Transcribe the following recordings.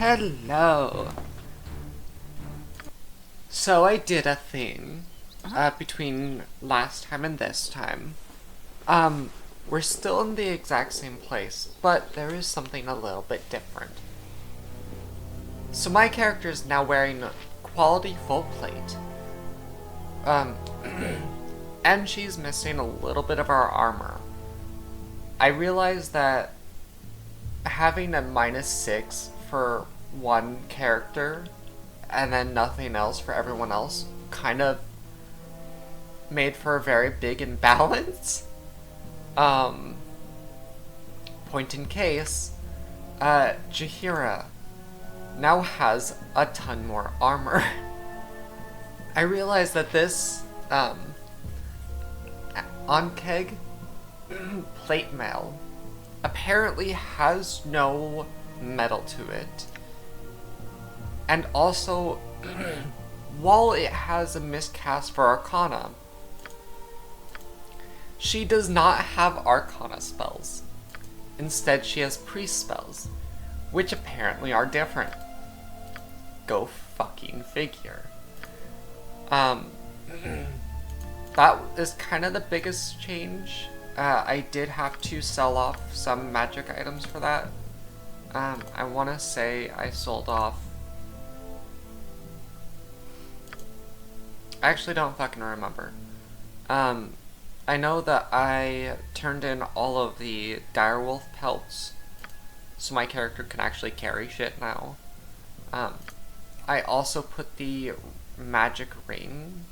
Hello. So I did a thing between last time and this time. We're still in the exact same place, but there is something a little bit different. So my character is now wearing quality full plate. And she's missing a little bit of our armor. I realized that having a -6 for one character and then nothing else for everyone else kind of made for a very big imbalance. Point in case, Jahira now has a ton more armor. I realized that this, Ankeg plate mail apparently has no metal to it. And also, while it has a miscast for Arcana, she does not have Arcana spells. Instead, she has priest spells, which apparently are different. Go fucking figure. That is kind of the biggest change. I did have to sell off some magic items for that. I want to say I sold off... I actually don't fucking remember. I know that I turned in all of the direwolf pelts, so my character can actually carry shit now. I also put the magic ring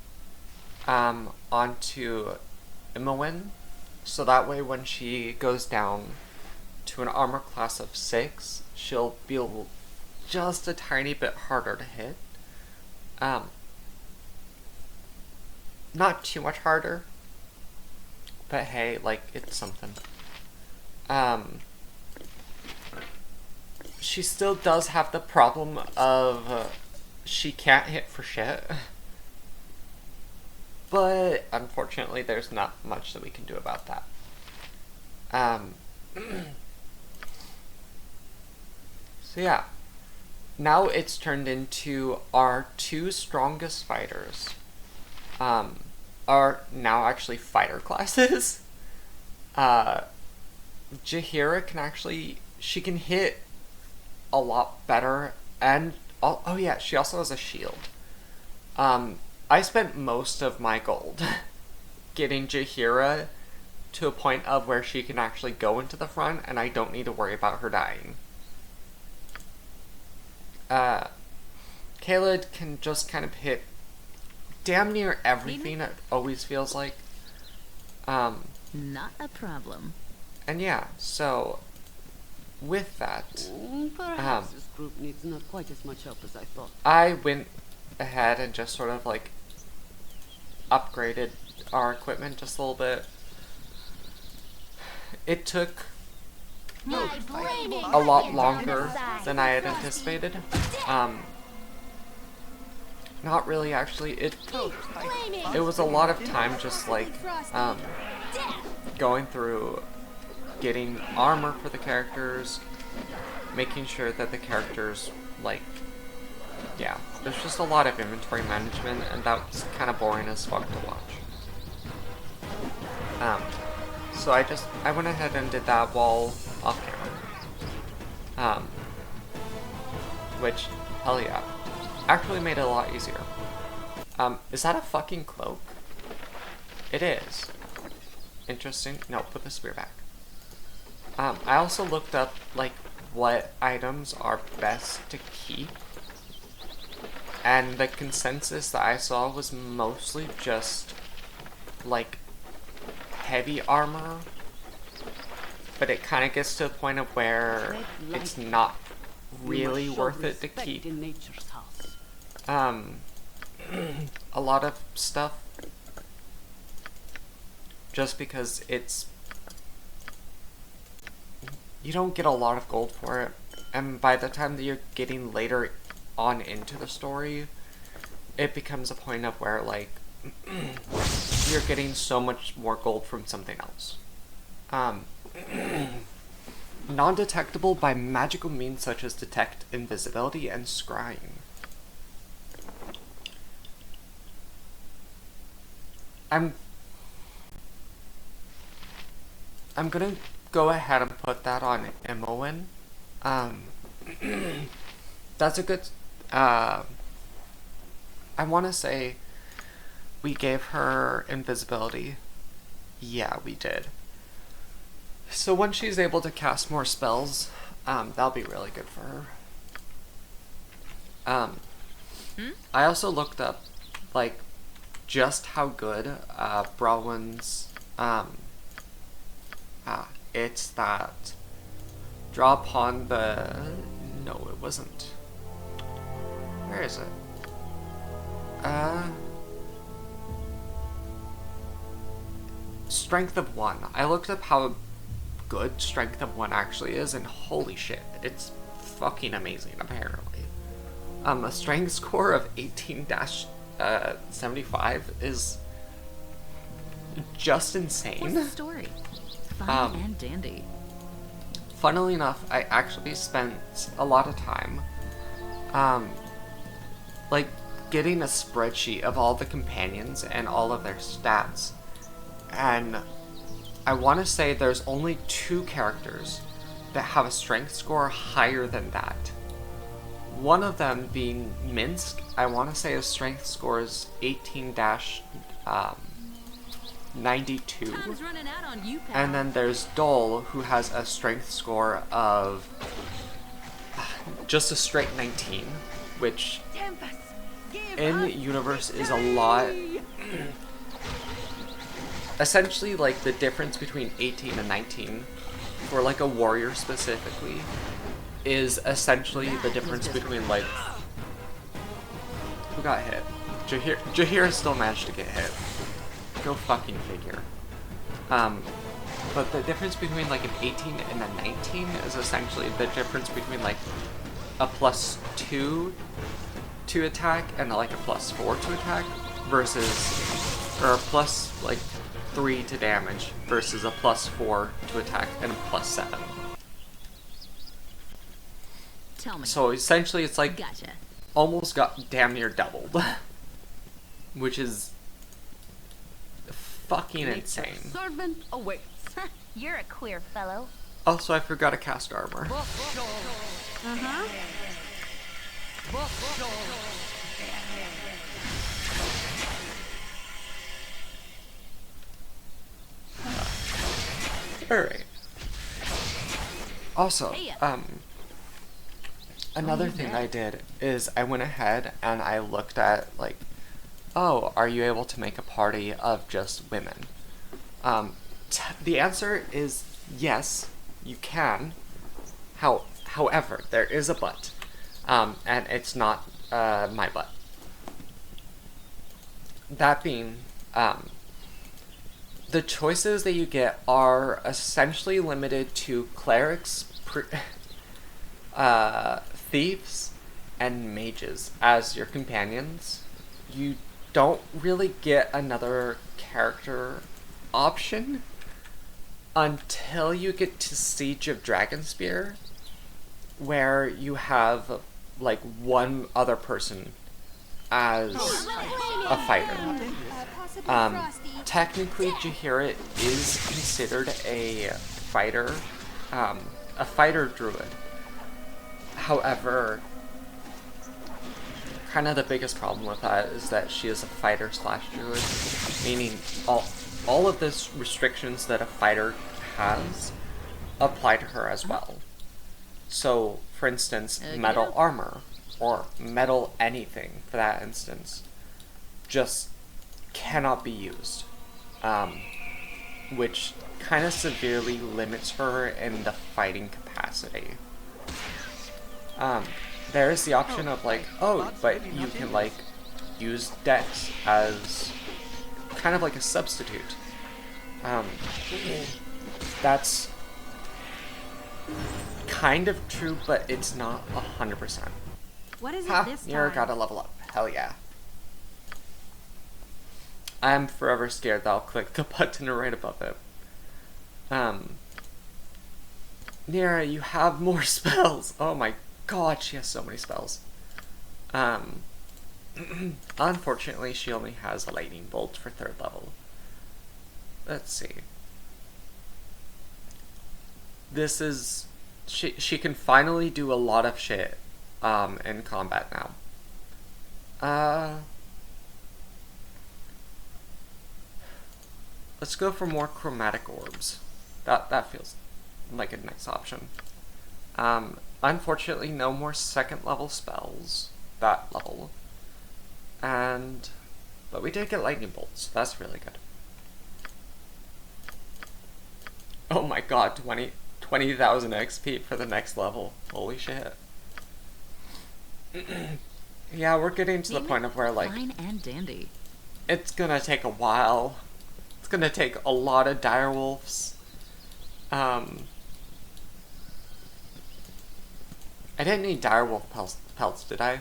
onto Imowen, so that way when she goes down to an armor class of 6, she'll be just a tiny bit harder to hit. Not too much harder, but hey, like, it's something. She still does have the problem of she can't hit for shit. But unfortunately, there's not much that we can do about that. So yeah, now it's turned into our two strongest fighters. Are now actually fighter classes. Jahira can actually, she can hit a lot better, and oh yeah, she also has a shield. I spent most of my gold getting Jahira to a point of where she can actually go into the front and I don't need to worry about her dying. Khaled can just kind of hit damn near everything, it always feels like. Not a problem. And yeah, so with that, perhaps this group needs not quite as much help as I thought. I went ahead and just sort of like upgraded our equipment just a little bit. It took a lot longer than I had anticipated. Not really, actually. It was a lot of time just like going through getting armor for the characters, making sure that the characters, like, yeah, there's just a lot of inventory management, and that was kind of boring as fuck to watch. So I went ahead and did that while off camera. Which, hell yeah, actually made it a lot easier. Is that a fucking cloak? It is. Interesting. No, put the spear back. I also looked up, like, what items are best to keep. And the consensus that I saw was mostly just, like, heavy armor. But it kind of gets to the point of where it's not really worth it to keep. A lot of stuff. Just because it's... you don't get a lot of gold for it. And by the time that you're getting later on into the story, it becomes a point of where, like, you're getting so much more gold from something else. non-detectable by magical means such as detect invisibility and scrying. I'm gonna go ahead and put that on Imoen. That's a good, I want to say we gave her invisibility. Yeah, we did. So when she's able to cast more spells, that'll be really good for her. I also looked up, like, just how good, Brawwyn's, it's that draw upon the, no, it wasn't. Where is it? Strength of 1. I looked up how good Strength of 1 actually is, and holy shit, it's fucking amazing, apparently. A strength score of 18-75 is just insane. What's the story? Fun and dandy. Funnily enough, I actually spent a lot of time, like, getting a spreadsheet of all the companions and all of their stats. And I want to say there's only 2 characters that have a strength score higher than that. One of them being Minsk, I want to say his strength score is 18-92. Time's running out on you, pal. And then there's Dole, who has a strength score of just a straight 19, which in universe is a lot. Essentially, like, the difference between 18 and 19, for, like, a warrior specifically, is essentially the difference between, like... Who got hit? Jahir still managed to get hit. Go fucking figure. But the difference between, like, an 18 and a 19 is essentially the difference between, like, a +2 to attack and, like, a +4 to attack versus... or a +3 to damage versus a +4 to attack and a +7. Tell me. So essentially it's like Gotcha. almost got damn near doubled. Which is fucking insane. Servant awaits. You're a queer fellow. Also, I forgot to cast armor. Alright. Also, another thing I did is I went ahead and I looked at, like, oh, are you able to make a party of just women? The answer is yes, you can. However, there is a but. And it's not, my but. That being, the choices that you get are essentially limited to clerics, thieves, and mages as your companions. You don't really get another character option until you get to Siege of Dragonspear, where you have, like, one other person as a fighter. Technically, Jaheira is considered a fighter druid. However, kind of the biggest problem with that is that she is a fighter / druid, meaning all of these restrictions that a fighter has apply to her as well. So, for instance, metal armor, or metal anything for that instance, just cannot be used, which kind of severely limits her in the fighting capacity. There is the option of, like, oh, but you can, like, use Dex as kind of like a substitute. That's kind of true, but it's not 100%. What is it this You're time? gotta level up. Hell yeah. I'm forever scared that I'll click the button right above it. Nira, you have more spells. Oh my god, she has so many spells. Unfortunately, she only has a lightning bolt for 3rd level. Let's see. This is... She can finally do a lot of shit in combat now. Let's go for more chromatic orbs. That feels like a nice option. Unfortunately, no more 2nd level spells that level. But we did get lightning bolts. That's really good. Oh my god, 20,000 XP for the next level. Holy shit. Yeah, we're getting to the point of where, like, Fine and dandy. it's gonna take a while. It's gonna take a lot of direwolves. I didn't need direwolf pelts, did I?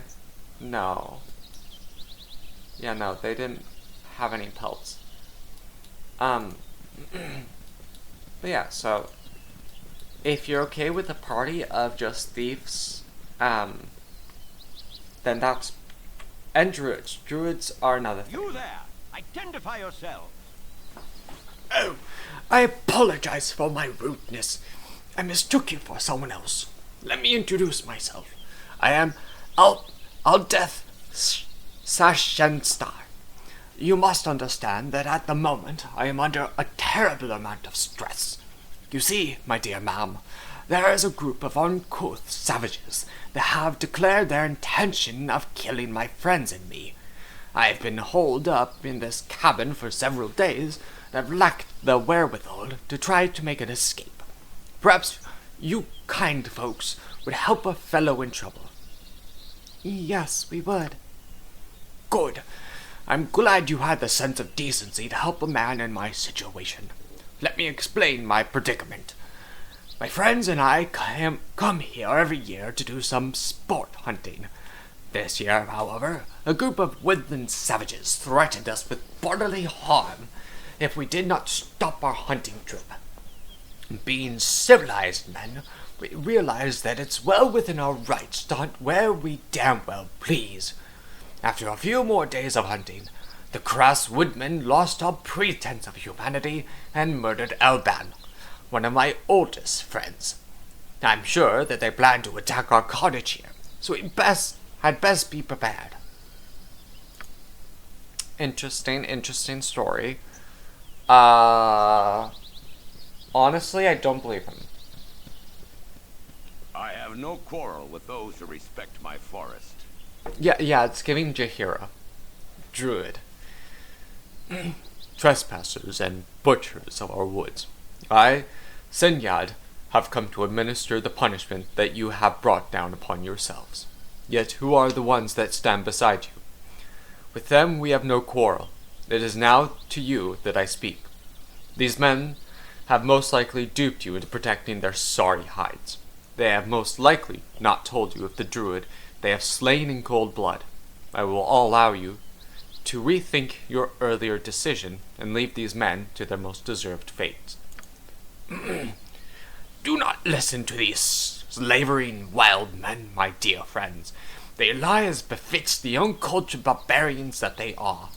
No. Yeah, no, they didn't have any pelts. But yeah, so if you're okay with a party of just thieves, then that's... And druids. Druids are another thing. You there! Identify yourselves! Oh, I apologize for my rudeness. I mistook you for someone else. Let me introduce myself. I am Aldeth Sashenstar. You must understand that at the moment I am under a terrible amount of stress. You see, my dear ma'am, there is a group of uncouth savages that have declared their intention of killing my friends and me. I have been holed up in this cabin for several days and have lacked the wherewithal to try to make an escape. Perhaps you kind folks would help a fellow in trouble. Yes, we would. Good. I'm glad you had the sense of decency to help a man in my situation. Let me explain my predicament. My friends and I come here every year to do some sport hunting. This year, however, a group of woodland savages threatened us with bodily harm if we did not stop our hunting trip. Being civilized men, we realize that it's well within our rights to hunt where we damn well please. After a few more days of hunting, the crass woodmen lost all pretense of humanity and murdered Elban, one of my oldest friends. I'm sure that they plan to attack our cottage here, so we had best be prepared. Interesting story. Honestly, I don't believe him. I have no quarrel with those who respect my forest. Yeah, it's giving Jahira. Druid. Trespassers and butchers of our woods. I, Senyad, have come to administer the punishment that you have brought down upon yourselves. Yet who are the ones that stand beside you? With them we have no quarrel. It is now to you that I speak. These men have most likely duped you into protecting their sorry hides. They have most likely not told you of the druid they have slain in cold blood. I will allow you to rethink your earlier decision and leave these men to their most deserved fate. Do not listen to these slavering wild men, my dear friends. They lie as befits the uncultured barbarians that they are.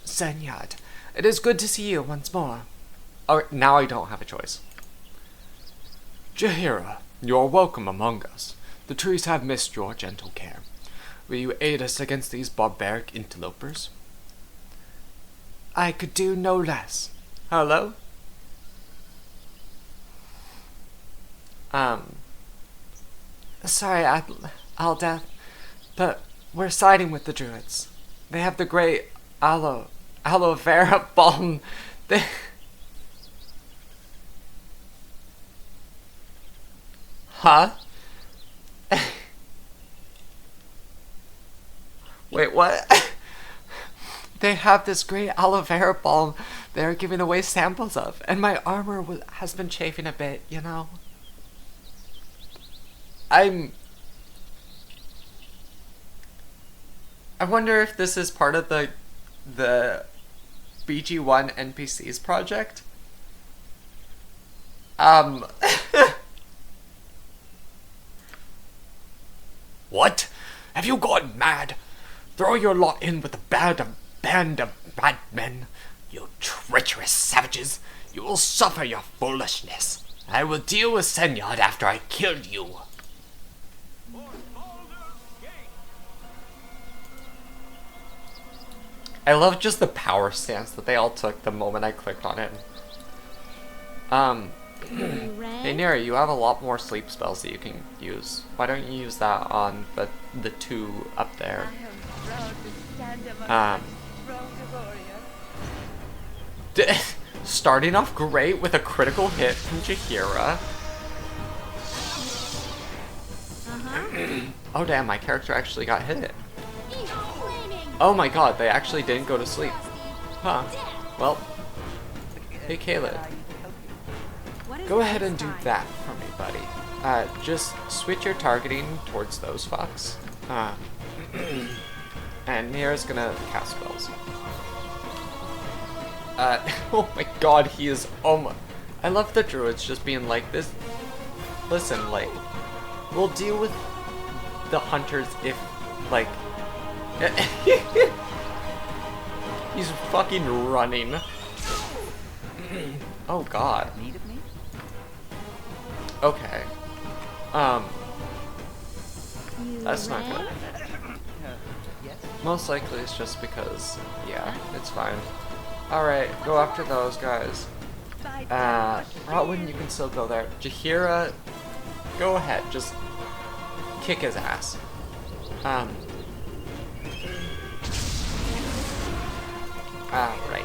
Senyad, it is good to see you once more. Oh, now I don't have a choice. Jahira, you are welcome among us. The trees have missed your gentle care. Will you aid us against these barbaric interlopers? I could do no less. Hello? Sorry, Aldeth, but we're siding with the druids. They have the great aloe vera balm. Huh? Wait, what? They have this great aloe vera balm they're giving away samples of, and my armor has been chafing a bit, you know? I wonder if this is part of the BG1 NPCs project. What? Have you gone mad? Throw your lot in with a band of madmen. You treacherous savages. You will suffer your foolishness. I will deal with Senyard after I kill you. I love just the power stance that they all took the moment I clicked on it. Hey Neri, you have a lot more sleep spells that you can use. Why don't you use that on the two up there? Starting off great with a critical hit from Jaheira. Oh damn, my character actually got hit. Oh my god, they actually didn't go to sleep. Huh. Well. Hey Caleb. Go ahead and do that for me, buddy. Just switch your targeting towards those fucks. And Niera's gonna cast spells. Oh my god, he is, oh my, I love the druids just being like this. Listen, like, we'll deal with the hunters if, like, he's fucking running. Oh god. Okay. That's not good. Most likely it's just because, yeah, it's fine. Alright, go after those guys. Rotwin, you can still go there. Jaheira, go ahead, just kick his ass. Right.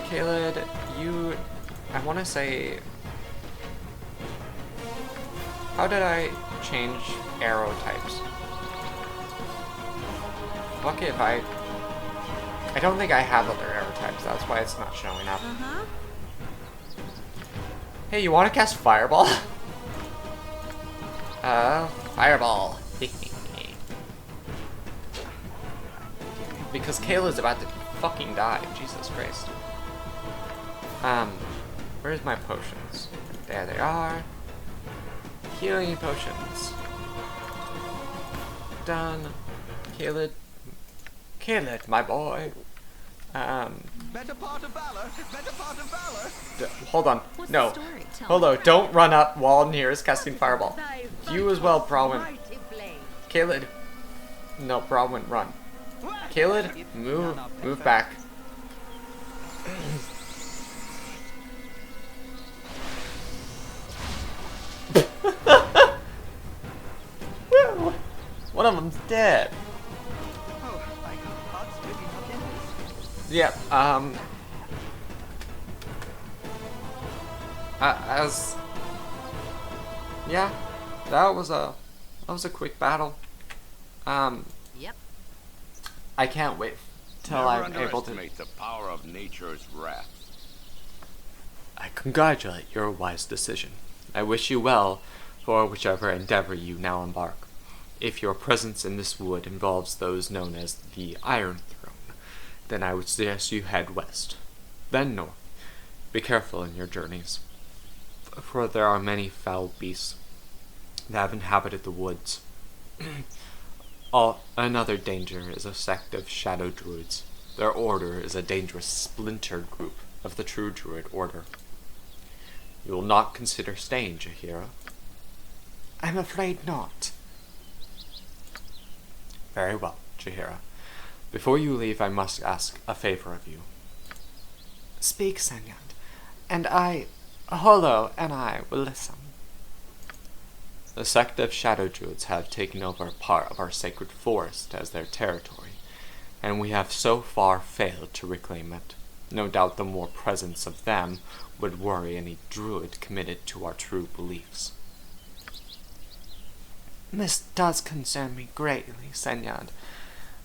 Caleb, you, I want to say, how did I change arrow types? Fuck it if I don't think I have other arrow types, that's why it's not showing up. Hey, you want to cast Fireball? Fireball. Because Kayla's about to fucking die, Jesus Christ. Where's my potions? There they are. Healing potions. Done. Caleb, my boy. Better part of valor. Better part of valor. Hold on. No. Hold on. Don't run up while Nier is casting Fireball. You as well, Brawin. Caleb. No, Brawin, run. Caleb, move back. One of them's dead. Yep, yeah, that was a quick battle. Yep. I can't wait till I'm able to underestimate the power of nature's wrath. I congratulate your wise decision. I wish you well for whichever endeavor you now embark. If your presence in this wood involves those known as the Iron Throne, then I would suggest you head west, then north. Be careful in your journeys, for there are many foul beasts that have inhabited the woods. Another danger is a sect of shadow druids. Their order is a dangerous splintered group of the true druid order. You will not consider staying, Jaheira? I'm afraid not. Very well, Jaheira. Before you leave, I must ask a favor of you. Speak, Senyard, and Holo and I will listen. The sect of shadow druids have taken over part of our sacred forest as their territory, and we have so far failed to reclaim it. No doubt the more presence of them would worry any druid committed to our true beliefs. This does concern me greatly, Senyard.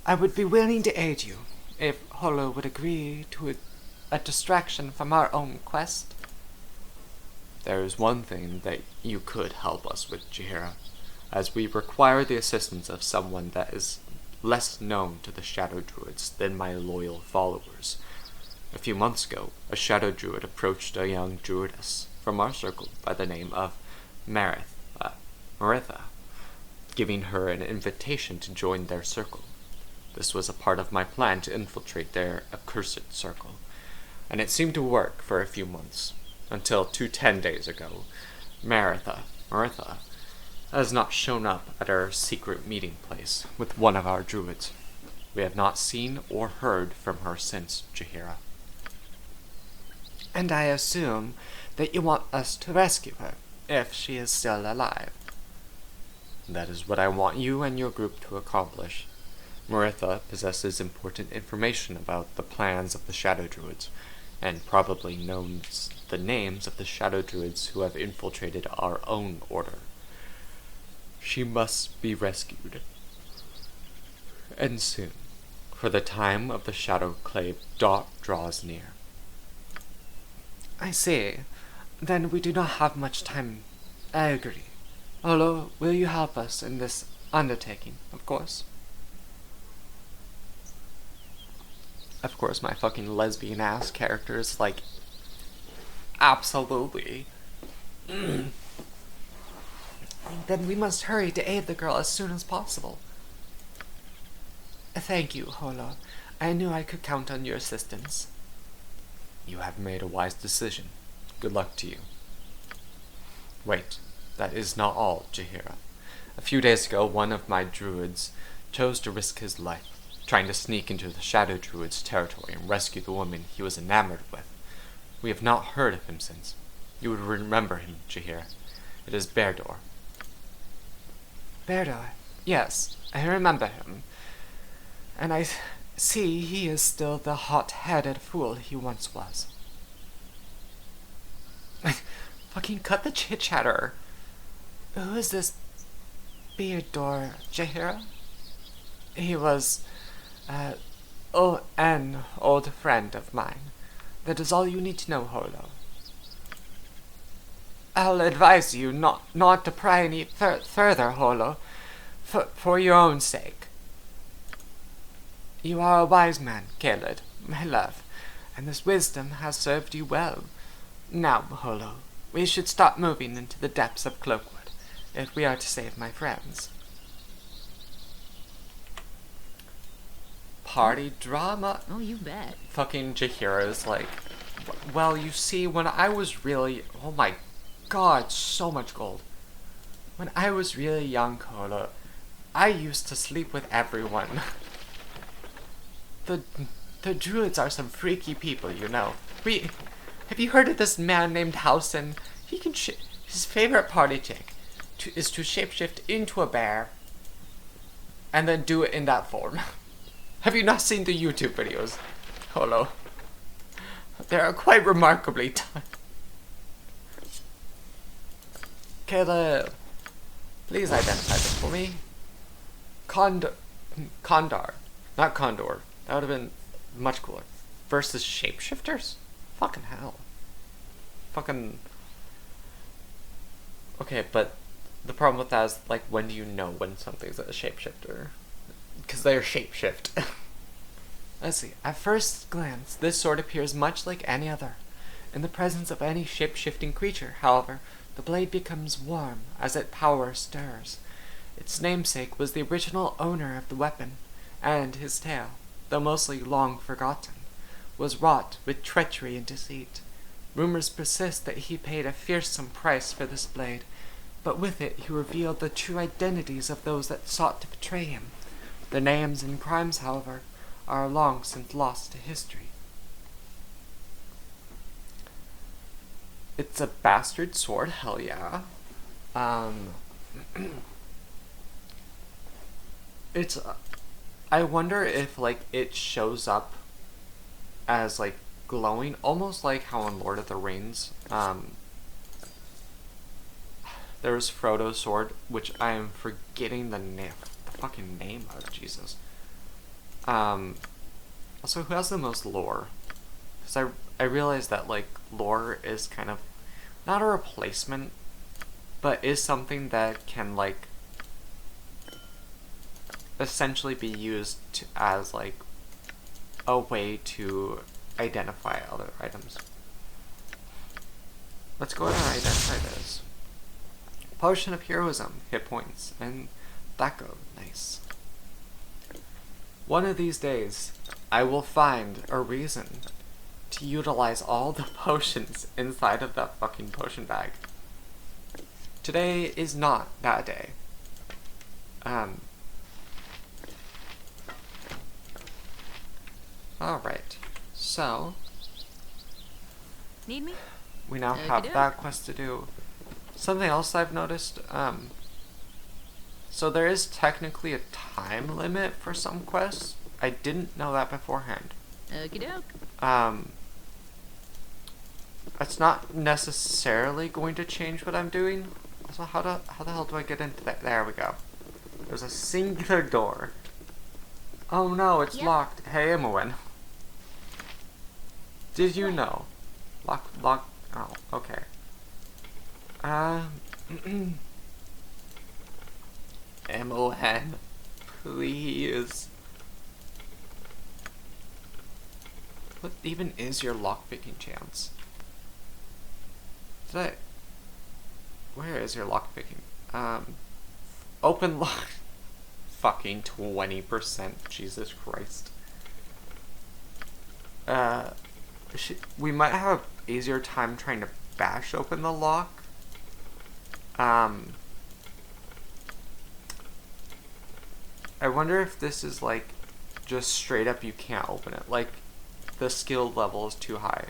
I would be willing to aid you, if Holo would agree to a distraction from our own quest. There is one thing that you could help us with, Jaheira, as we require the assistance of someone that is less known to the shadow druids than my loyal followers. A few months ago, a shadow druid approached a young druidess from our circle by the name of Maritha, giving her an invitation to join their circle. This was a part of my plan to infiltrate their accursed circle, and it seemed to work for a few months, until 10 days ago, Maritha has not shown up at our secret meeting place with one of our druids. We have not seen or heard from her since, Jaheira. And I assume that you want us to rescue her, if she is still alive. That is what I want you and your group to accomplish. Maritha possesses important information about the plans of the Shadow Druids, and probably knows the names of the Shadow Druids who have infiltrated our own order. She must be rescued. And soon, for the time of the Shadow Clave draws near. I see. Then we do not have much time. I agree. Olo, will you help us in this undertaking, of course? Of course, my fucking lesbian ass character is like, absolutely. Then we must hurry to aid the girl as soon as possible. Thank you, Holo. I knew I could count on your assistance. You have made a wise decision. Good luck to you. Wait, that is not all, Jaheira. A few days ago, one of my druids chose to risk his life, trying to sneak into the Shadow Druid's territory and rescue the woman he was enamored with. We have not heard of him since. You would remember him, Jaheira. It is Baldur. Baldur? Yes, I remember him. And I see he is still the hot-headed fool he once was. Fucking cut the chit-chatter. Who is this Baldur, Jaheira? He was, an old friend of mine. That is all you need to know, Holo. I'll advise you not to pry any further, Holo, for your own sake. You are a wise man, Caled, my love, and this wisdom has served you well. Now, Holo, we should start moving into the depths of Cloakwood, if we are to save my friends. Party drama? Oh, you bet. Fucking Jaheira is like, well, you see, when I was really, oh my god, so much gold. When I was really young, Holo, I used to sleep with everyone. The druids are some freaky people, you know. Have you heard of this man named Housen? He can his favorite party trick is to shapeshift into a bear and then do it in that form. Have you not seen the YouTube videos, Holo? They are quite remarkably done. Caleb, please identify this for me. Condor, not Condor. That would have been much cooler. Versus shapeshifters? Fucking hell. Fucking... Okay, but the problem with that is, like, when do you know when something's a shapeshifter? Because they're shapeshift. Let's see. At first glance, this sword appears much like any other. In the presence of any shape-shifting creature, however, the blade becomes warm as its power stirs. Its namesake was the original owner of the weapon, and his tale, though mostly long forgotten, was wrought with treachery and deceit. Rumors persist that he paid a fearsome price for this blade, but with it he revealed the true identities of those that sought to betray him. Their names and crimes, however, are long since lost to history. It's a bastard sword, hell yeah. It's... I wonder if, like, it shows up as, like, glowing, almost like how in Lord of the Rings, there's Frodo's sword, which I am forgetting the fucking name of, Jesus. Also, who has the most lore? Because I realize that, like, lore is kind of, not a replacement, but is something that can, like, essentially be used as, like, a way to identify other items. let's go ahead and identify this. Potion of Heroism, hit points, and that go nice. One of these days, I will find a reason to utilize all the potions inside of that fucking potion bag. Today is not that day. Alright, so Need me? we now have that quest to do. Something else I've noticed, so there is technically a time limit for some quests. I didn't know that beforehand. Okie doke. It's not necessarily going to change what I'm doing. So how the hell do I get into that? There we go. There's a singular door. Oh no, it's locked. Hey, Imowen. Did you know? Lock, oh, okay. Imowen, please. What even is your lockpicking chance? Where is your lockpicking? Open lock. Fucking 20%. Jesus Christ. We might have an easier time trying to bash open the lock. I wonder if this is like just straight up you can't open it. Like the skill level is too high.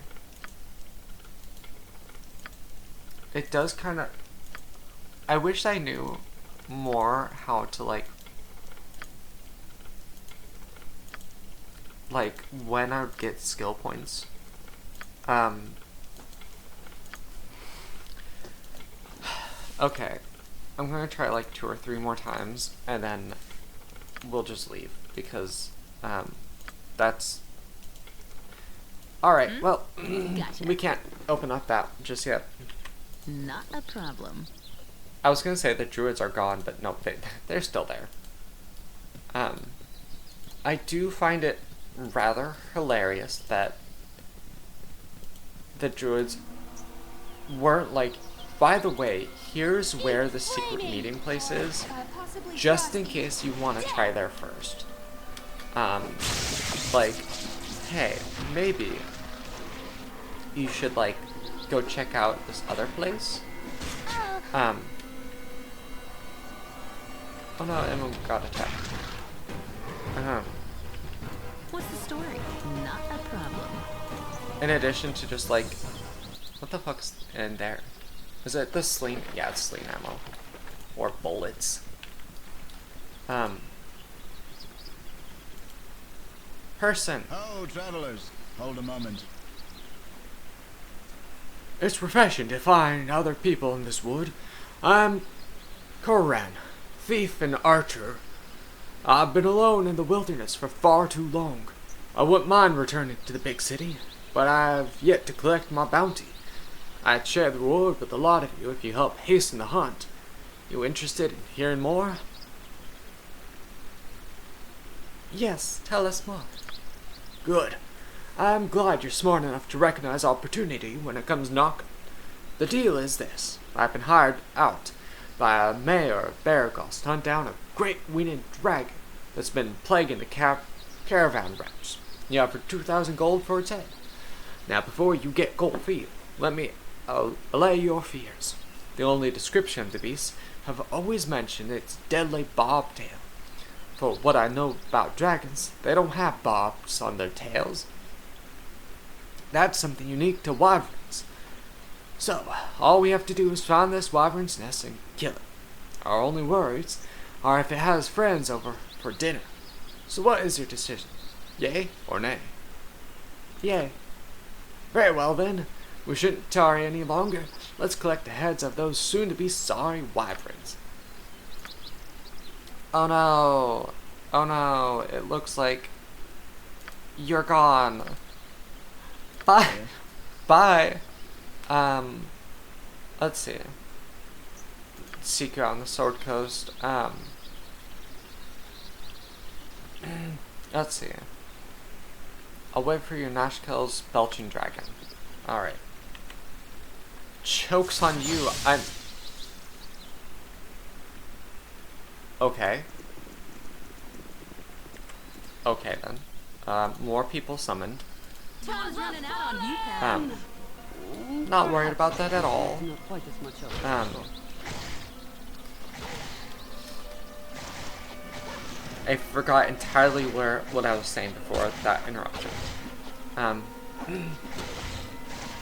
It does kind of... I wish I knew more how to like when I would get skill points. Okay, I'm gonna try like 2 or 3 more times and then we'll just leave because that's alright. Well, Gotcha. we can't open up that just yet. Not a problem. I was gonna say the druids are gone, but no, they're still there. I do find it rather hilarious that the druids weren't like, by the way, here's where the secret meeting place is, just in case you want to try there first. Like, hey, maybe you should like go check out this other place. Oh no, Emma got attacked. What's the story? Not a problem. In addition to just like, what the fuck's in there? Is it the sling? Yeah, it's sling ammo. Or bullets. Person. Oh, travelers, hold a moment. It's refreshing to find other people in this wood. I'm Koran, thief and archer. I've been alone in the wilderness for far too long. I wouldn't mind returning to the big city, but I've yet to collect my bounty. I'd share the reward with a lot of you if you help hasten the hunt. You interested in hearing more? Yes, tell us more. Good. I'm glad you're smart enough to recognize opportunity when it comes knocking. The deal is this. I've been hired out by a mayor of Baragos to hunt down a great winged dragon that's been plaguing the caravan routes. You offer 2,000 gold for its head. Now before you get cold feet, let me allay your fears. The only description of the beast have always mentioned its deadly bobtail. For what I know about dragons, they don't have barbs on their tails. That's something unique to wyverns. So, all we have to do is find this wyvern's nest and kill it. Our only worries are if it has friends over for dinner. So what is your decision? Yay or nay? Yay. Very well then. We shouldn't tarry any longer. Let's collect the heads of those soon-to-be sorry wyverns. Oh no. Oh no. It looks like you're gone. Bye. Bye. Let's see. Secret on the Sword Coast. Let's see. I'll wait for your Nashkel's belching dragon. Alright. Joke's on you. I'm... Okay. Okay then. More people summoned. Time's running out on you, pal. Not worried about that at all. Not quite as much hope as I thought. I forgot entirely what I was saying before that interruption. I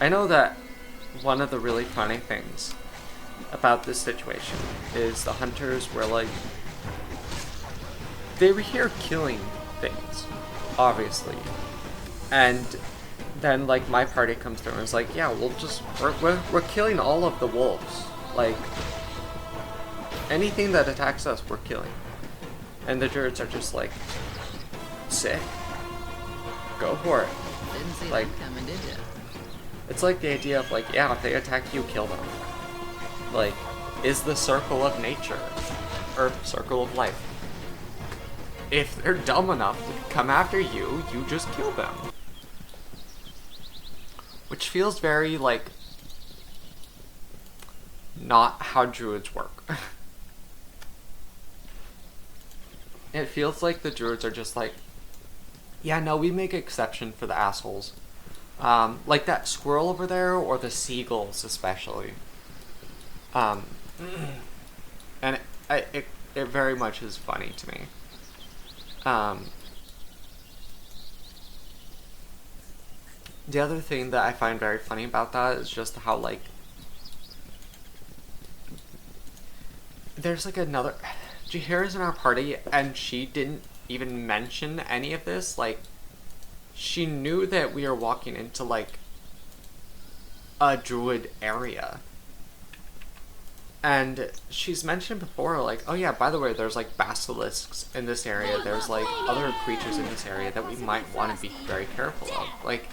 know that one of the really funny things about this situation is the hunters were like, they were here killing things, obviously, and then like my party comes through and is like, yeah, we're killing all of the wolves, like anything that attacks us we're killing, and the druids are just like, sick, go for it. Didn't see Like, that coming, did ya? it's like the idea of like, yeah, if they attack you, kill them. Like, is the circle of nature, or circle of life. If they're dumb enough to come after you, you just kill them. Which feels very, like, not how druids work. It feels like the druids are just like, yeah, no, we make exception for the assholes. Like that squirrel over there, or the seagulls especially. And it very much is funny to me. The other thing that I find very funny about that is just how, like, there's like another, Jahira's in our party and she didn't even mention any of this. Like, she knew that we are walking into like a druid area. And she's mentioned before, like, oh yeah, by the way, there's like basilisks in this area, there's like other creatures in this area that we might want to be very careful of. Like,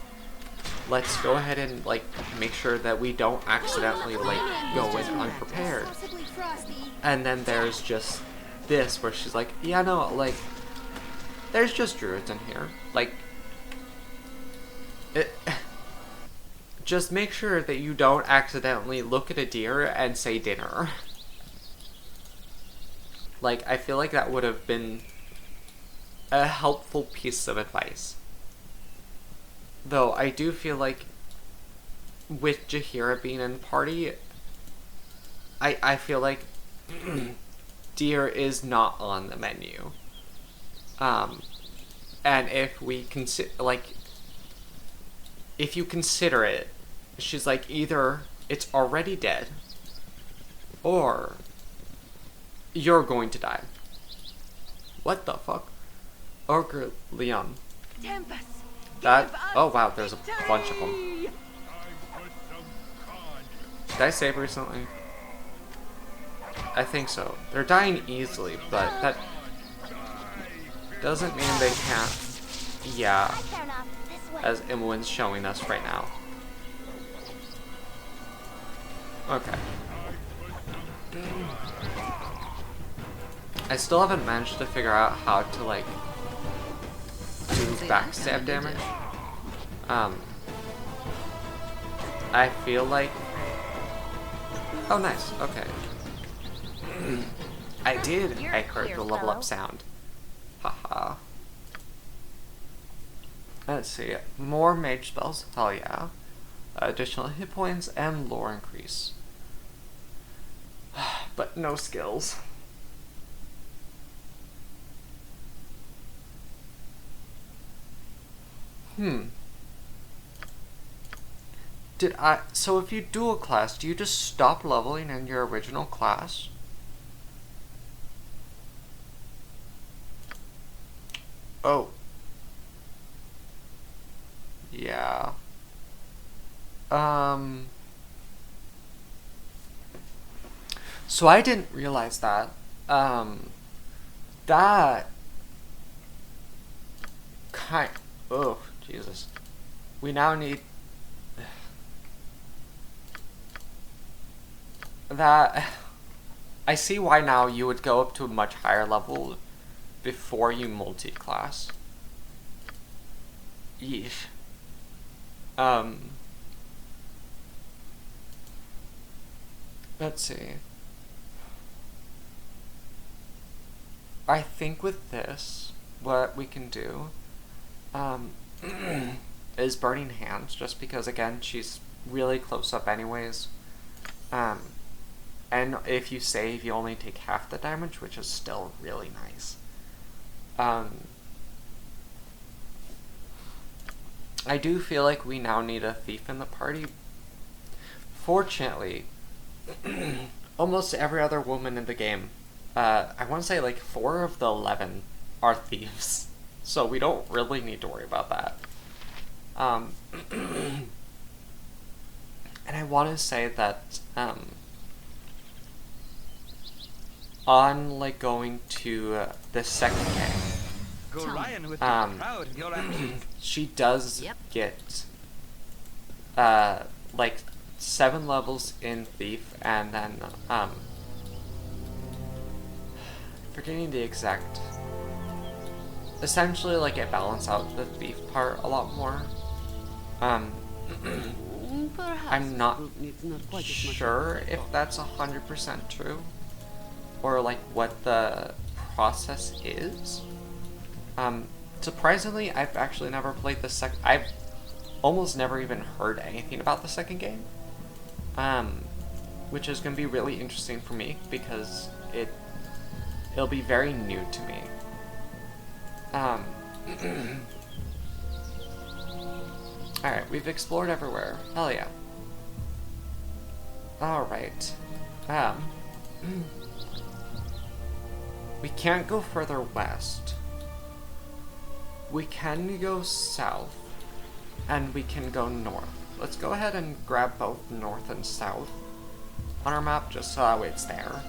let's go ahead and like make sure that we don't accidentally like go in unprepared. And then there's just this where she's like, yeah, no, like, there's just druids in here. Like, just make sure that you don't accidentally look at a deer and say dinner. Like, I feel like that would have been a helpful piece of advice. Though, I do feel like with Jahira being in the party, I feel like deer is not on the menu. And if we consider, like, if you consider it, she's like, either it's already dead, or you're going to die. What the fuck? Ogre Leon. That, oh wow, there's a bunch of them. Did I save recently? I think so. They're dying easily, but that doesn't mean they can't. Yeah. As Imoen's showing us right now. Okay. I still haven't managed to figure out how to, like, do backstab damage. I feel like... Oh, nice. Okay. I did. I heard the level up sound. Haha. Let's see. More mage spells. Hell yeah. Additional hit points and lore increase. But no skills. So if you dual class, do you just stop leveling in your original class? Oh. Yeah. So I didn't realize that. That kind. Oh, Jesus. We now need that. I see why now you would go up to a much higher level before you multi-class. Yeesh. Let's see. I think with this, what we can do, is Burning Hands, just because, again, she's really close up anyways. And if you save, you only take half the damage, which is still really nice. I do feel like we now need a thief in the party. Fortunately, almost every other woman in the game, I want to say like 4 of the 11 are thieves, so we don't really need to worry about that. And I want to say that on like going to the second game, Go Ryan with proud of your actions. she does get like 7 levels in Thief, and then forgetting the exact, essentially like it balanced out the Thief part a lot more. Perhaps I'm not this group needs not quite as much sure help as I if thought. that's 100% true, or like what the process is. Surprisingly, I've actually never played the second. I've almost never even heard anything about the second game, which is going to be really interesting for me because it'll be very new to me. Alright, we've explored everywhere. Hell yeah. Alright. We can't go further west. We can go south. And we can go north. Let's go ahead and grab both north and south on our map, just so that way it's there.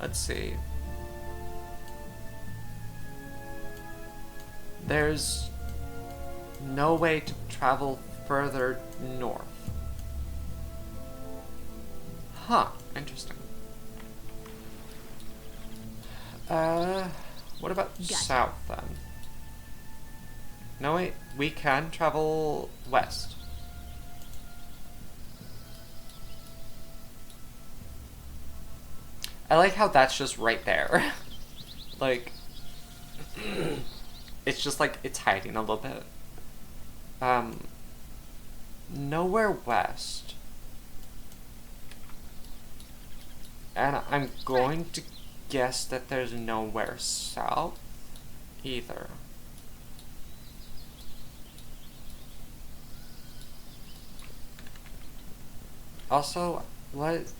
Let's see. There's no way to travel further north. Huh, interesting. What about south then? No, wait, we can travel west. I like how that's just right there. Like, it's just like, it's hiding a little bit. Nowhere west. And I'm going to guess that there's nowhere south either. Also, what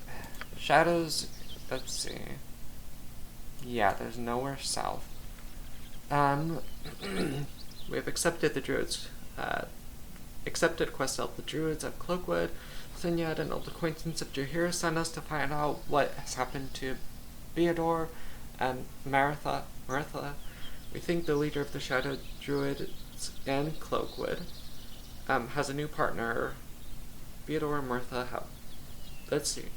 shadows, let's see. Yeah, there's nowhere south. We have accepted the druids, accepted quest to help the druids of Cloakwood. Sinyad, an old acquaintance of Jahir, sent us to find out what has happened to Beador and Maritha. We think the leader of the Shadow Druids in Cloakwood has a new partner. Beador and Mirtha have. Let's see.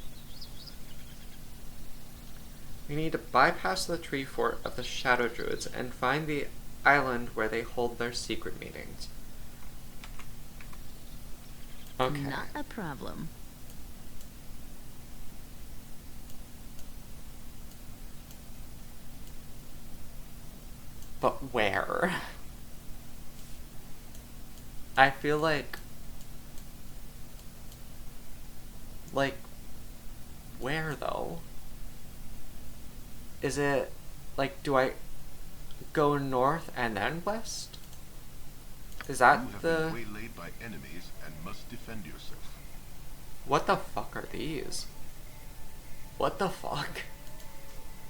We need to bypass the tree fort of the Shadow Druids and find the island where they hold their secret meetings. Okay. Not a problem. But where? I feel like where though? Is it like, do I go north and then west? Is that You have the been waylaid by enemies and must defend yourself. what the fuck are these? What the fuck?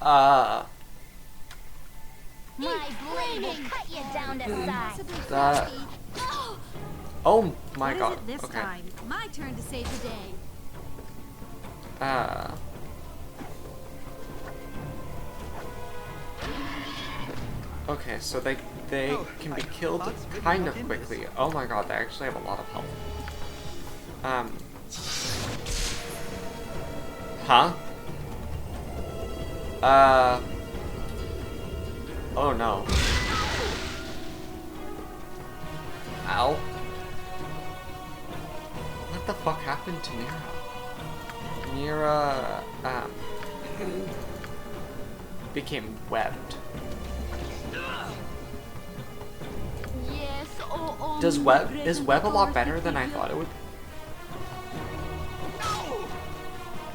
My blade will cut you down to size. That. Oh my What god. is it this Okay. time? My turn to save the day. Okay, so they can be killed kind of quickly. Oh my god, they actually have a lot of health. Huh? Oh no. Ow. what the fuck happened to Mira? Mira, became webbed. Yes, oh, Is web a lot better than I thought it would?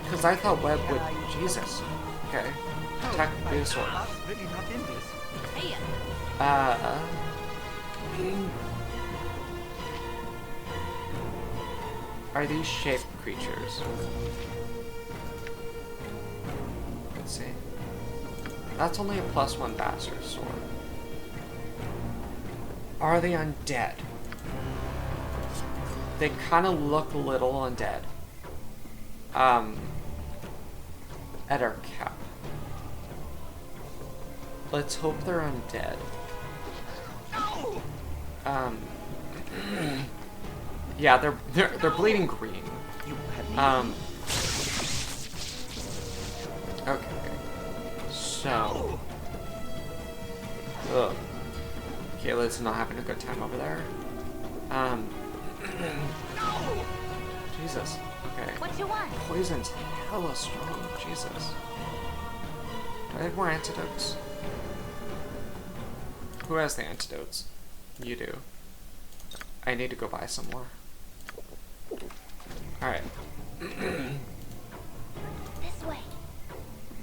Because I thought web would, Jesus. Okay, attack the sword. Really not in this. Hey, Are these shaped creatures? Let's see. That's only a +1 bastard sword. Are they undead? They kind of look a little undead. At our cap. Let's hope they're undead. Yeah, they're bleeding green. Okay. So. Ugh. Kayla's not having a good time over there. Jesus. Okay. What you want? Poison's hella strong. Jesus. Do I have more antidotes? Who has the antidotes? You do. I need to go buy some more. Alright. This way.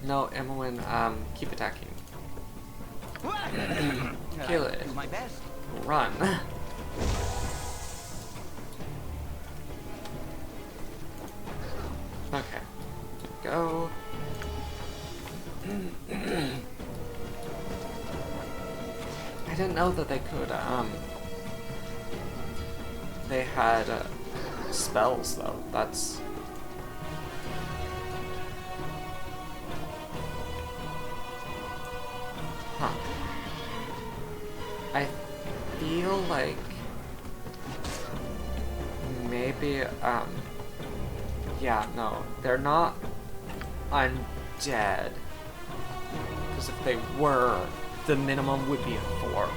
No, Emmeline, keep attacking. Kayla, Do my best. run. Okay. Go. I didn't know that they could, they had, spells, though. That's... Huh. I feel like... maybe, yeah, no. They're not undead. Because if they were, the minimum would be a 4.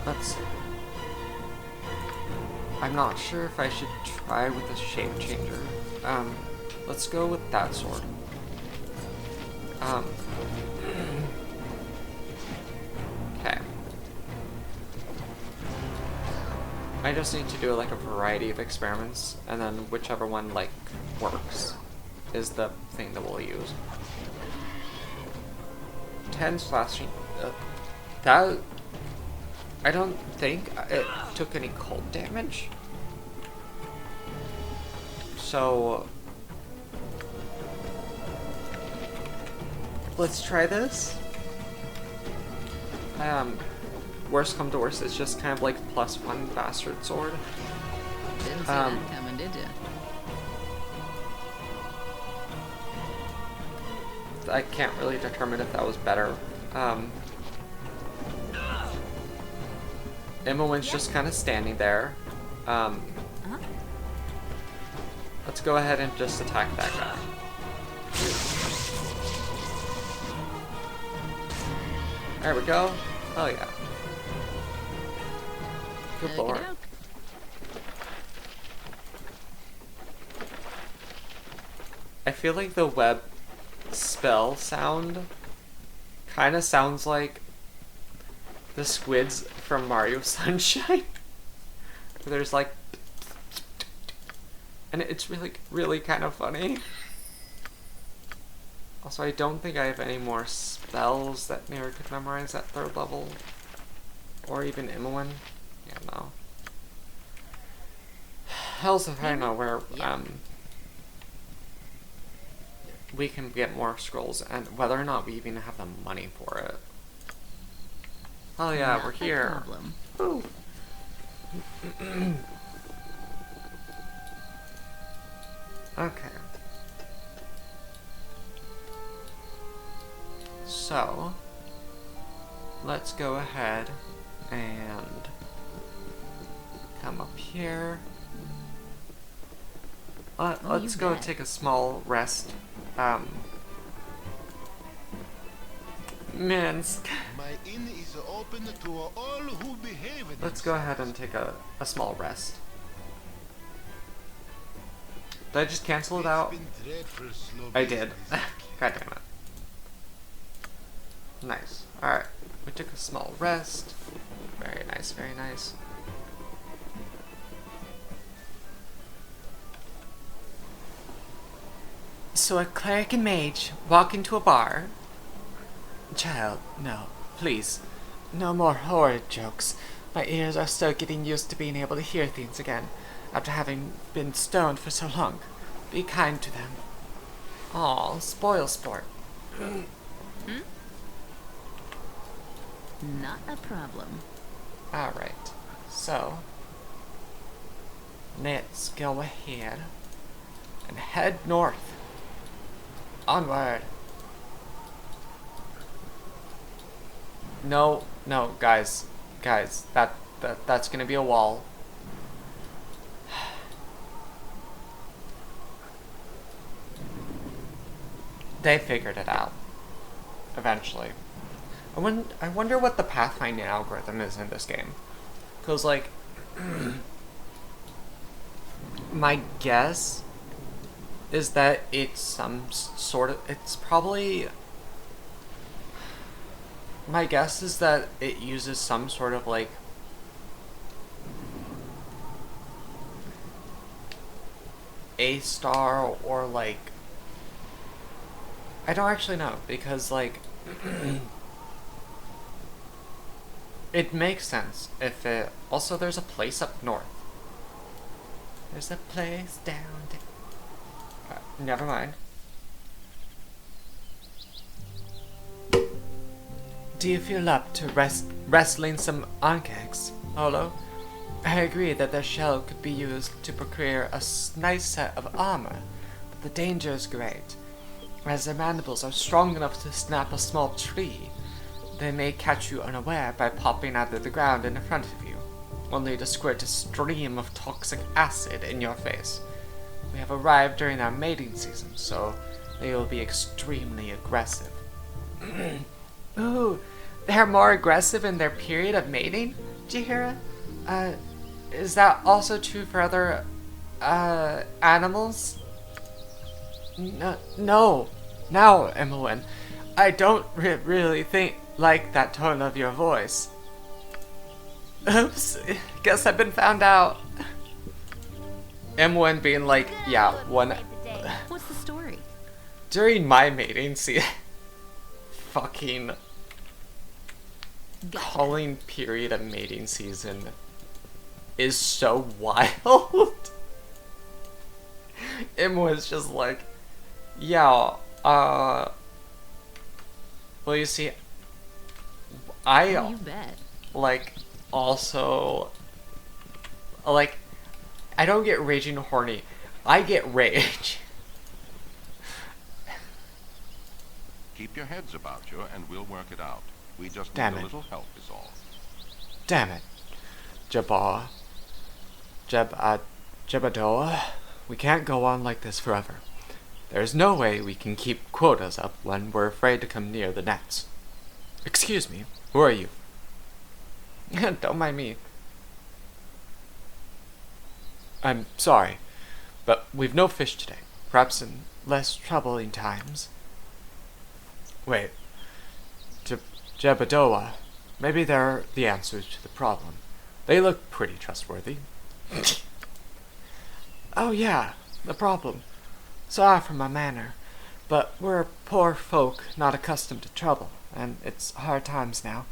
Let's see. I'm not sure if I should try with a shape changer. Let's go with that sword. Okay. I just need to do like a variety of experiments, and then whichever one like works is the thing that we'll use. 10 slashing. That I don't think it took any cold damage. So let's try this. Worst come to worst, it's just kind of like +1 bastard sword. Didn't see that coming, did you? I can't really determine if that was better. Imoen's just kind of standing there. Let's go ahead and just attack that guy. There we go. Oh yeah. Good lord. I feel like the web spell sound kind of sounds like the squids from Mario Sunshine. There's like, and it's really kind of funny. Also, I don't think I have any more spells that Mira could memorize at 3rd level, or even Imoen. Yeah, no. Hells if I know where we can get more scrolls, and whether or not we even have the money for it. Oh yeah, Not we're a here. problem. Woo. Okay. So, let's go ahead and come up here. Let's go bet. take a small rest. Minsk. My inn is gates are open to all who behave themselves. Let's go ahead and take a small rest. Did I just cancel it out? I did. God damn it. Nice. Alright. We took a small rest. Very nice, very nice. So a cleric and mage walk into a bar? Child, no, please. No more horrid jokes. My ears are still getting used to being able to hear things again, after having been stoned for so long. Be kind to them. Aw, spoil sport. Not a problem. Alright, so let's go ahead and head north. Onward. No, no, guys, that's gonna be a wall. They figured it out. Eventually. I wonder what the pathfinding algorithm is in this game. Because, like, my guess is that it's some sort of, it's probably, my guess is that it uses some sort of, like, A star or, like, I don't actually know, because, like, it makes sense if it... Also, there's a place up north. There's a place down there. Never mind. Do you feel up to wrestling some ankegs, Olo? I agree that their shell could be used to procure a nice set of armor, but the danger is great. As their mandibles are strong enough to snap a small tree, they may catch you unaware by popping out of the ground in front of you, only to squirt a stream of toxic acid in your face. We have arrived during our mating season, so they will be extremely aggressive. Ooh, they're more aggressive in their period of mating, Jihira? Is that also true for other, animals? No, Emmeline. I don't really like that tone of your voice. Oops, guess I've been found out. Emmeline being like, yeah, one... What's the story? During my mating season... fucking... Gotcha. calling period of mating season is so wild. Emmeline's just like, yeah, well, you see, Oh, you bet. like, also, like, I don't get raging horny, I get rage. Keep your heads about you and we'll work it out. We just Damn need it. a little help is all. Damn it. Jebadoa, we can't go on like this forever. There's no way we can keep quotas up when we're afraid to come near the nets. Excuse me, who are you? Don't mind me. I'm sorry, but we've no fish today. Perhaps in less troubling times. Wait. Jebadoa. Maybe they're the answers to the problem. They look pretty trustworthy. Oh yeah, the problem. Sorry for my manner, but we're poor folk not accustomed to trouble, and it's hard times now.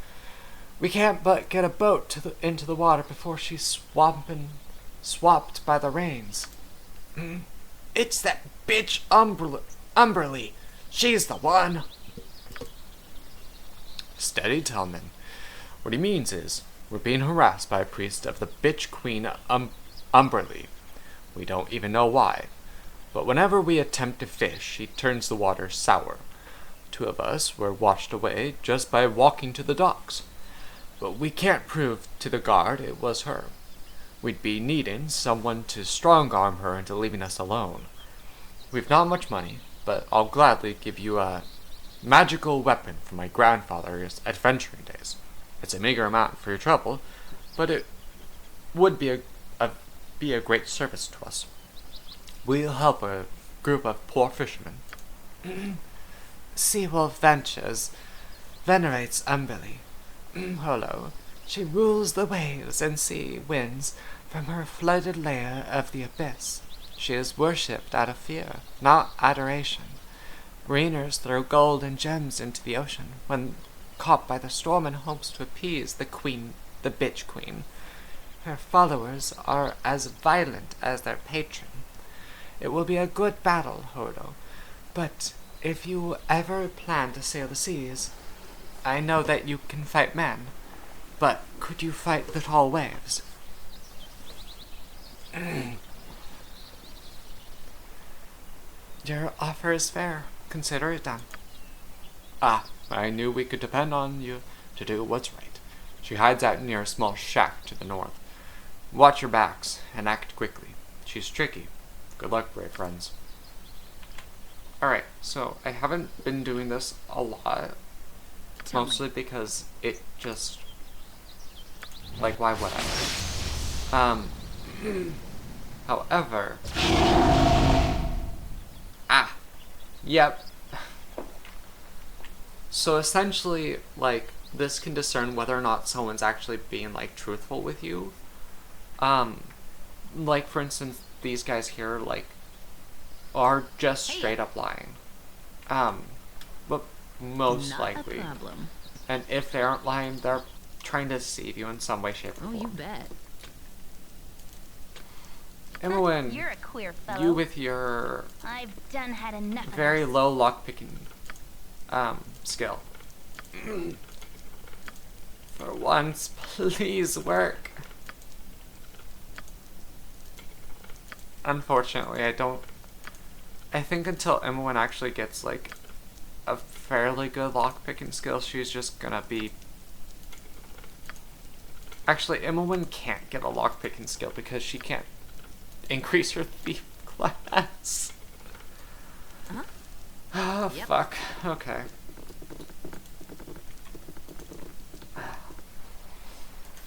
We can't but get a boat into the water before she's swamped by the rains. It's that bitch Umberly. She's the one. Steady, Tellman. What he means is, we're being harassed by a priest of the bitch queen Umberly. We don't even know why. But whenever we attempt to fish, he turns the water sour. 2 of us were washed away just by walking to the docks. But we can't prove to the guard it was her. We'd be needing someone to strong-arm her into leaving us alone. We've not much money, but I'll gladly give you a magical weapon from my grandfather's adventuring days. It's a meager amount for your trouble, but it would be a great service to us. We'll help a group of poor fishermen. Seawolf Ventures venerates Umberly. Holo. She rules the waves and sea winds from her flooded lair of the abyss. She is worshipped out of fear, not adoration. Mariners throw gold and gems into the ocean when caught by the storm in hopes to appease the bitch queen. Her followers are as violent as their patron. It will be a good battle, Hodo, but if you ever plan to sail the seas, I know that you can fight men, but could you fight the tall waves? Your offer is fair. Consider it done. Ah, I knew we could depend on you to do what's right. She hides out near a small shack to the north. Watch your backs and act quickly. She's tricky. Good luck, brave friends. Alright, so I haven't been doing this a lot. Mostly because it just... like, why would I? However... Yep. So essentially, like, this can discern whether or not someone's actually being, like, truthful with you. Like, for instance, these guys here, like, are just straight up lying. But most likely. Not a problem. And if they aren't lying, they're trying to deceive you in some way, shape, or form. Oh, you bet. Emmeline, You're a queer fellow. you with your I've done had enough of very this. low lockpicking skill. For once, please work. Unfortunately, I think until Emmeline actually gets, like, a fairly good lockpicking skill, she's just gonna be... Actually, Emmeline can't get a lockpicking skill because she can't increase her thief class. Huh? Oh, Yep. fuck. Okay.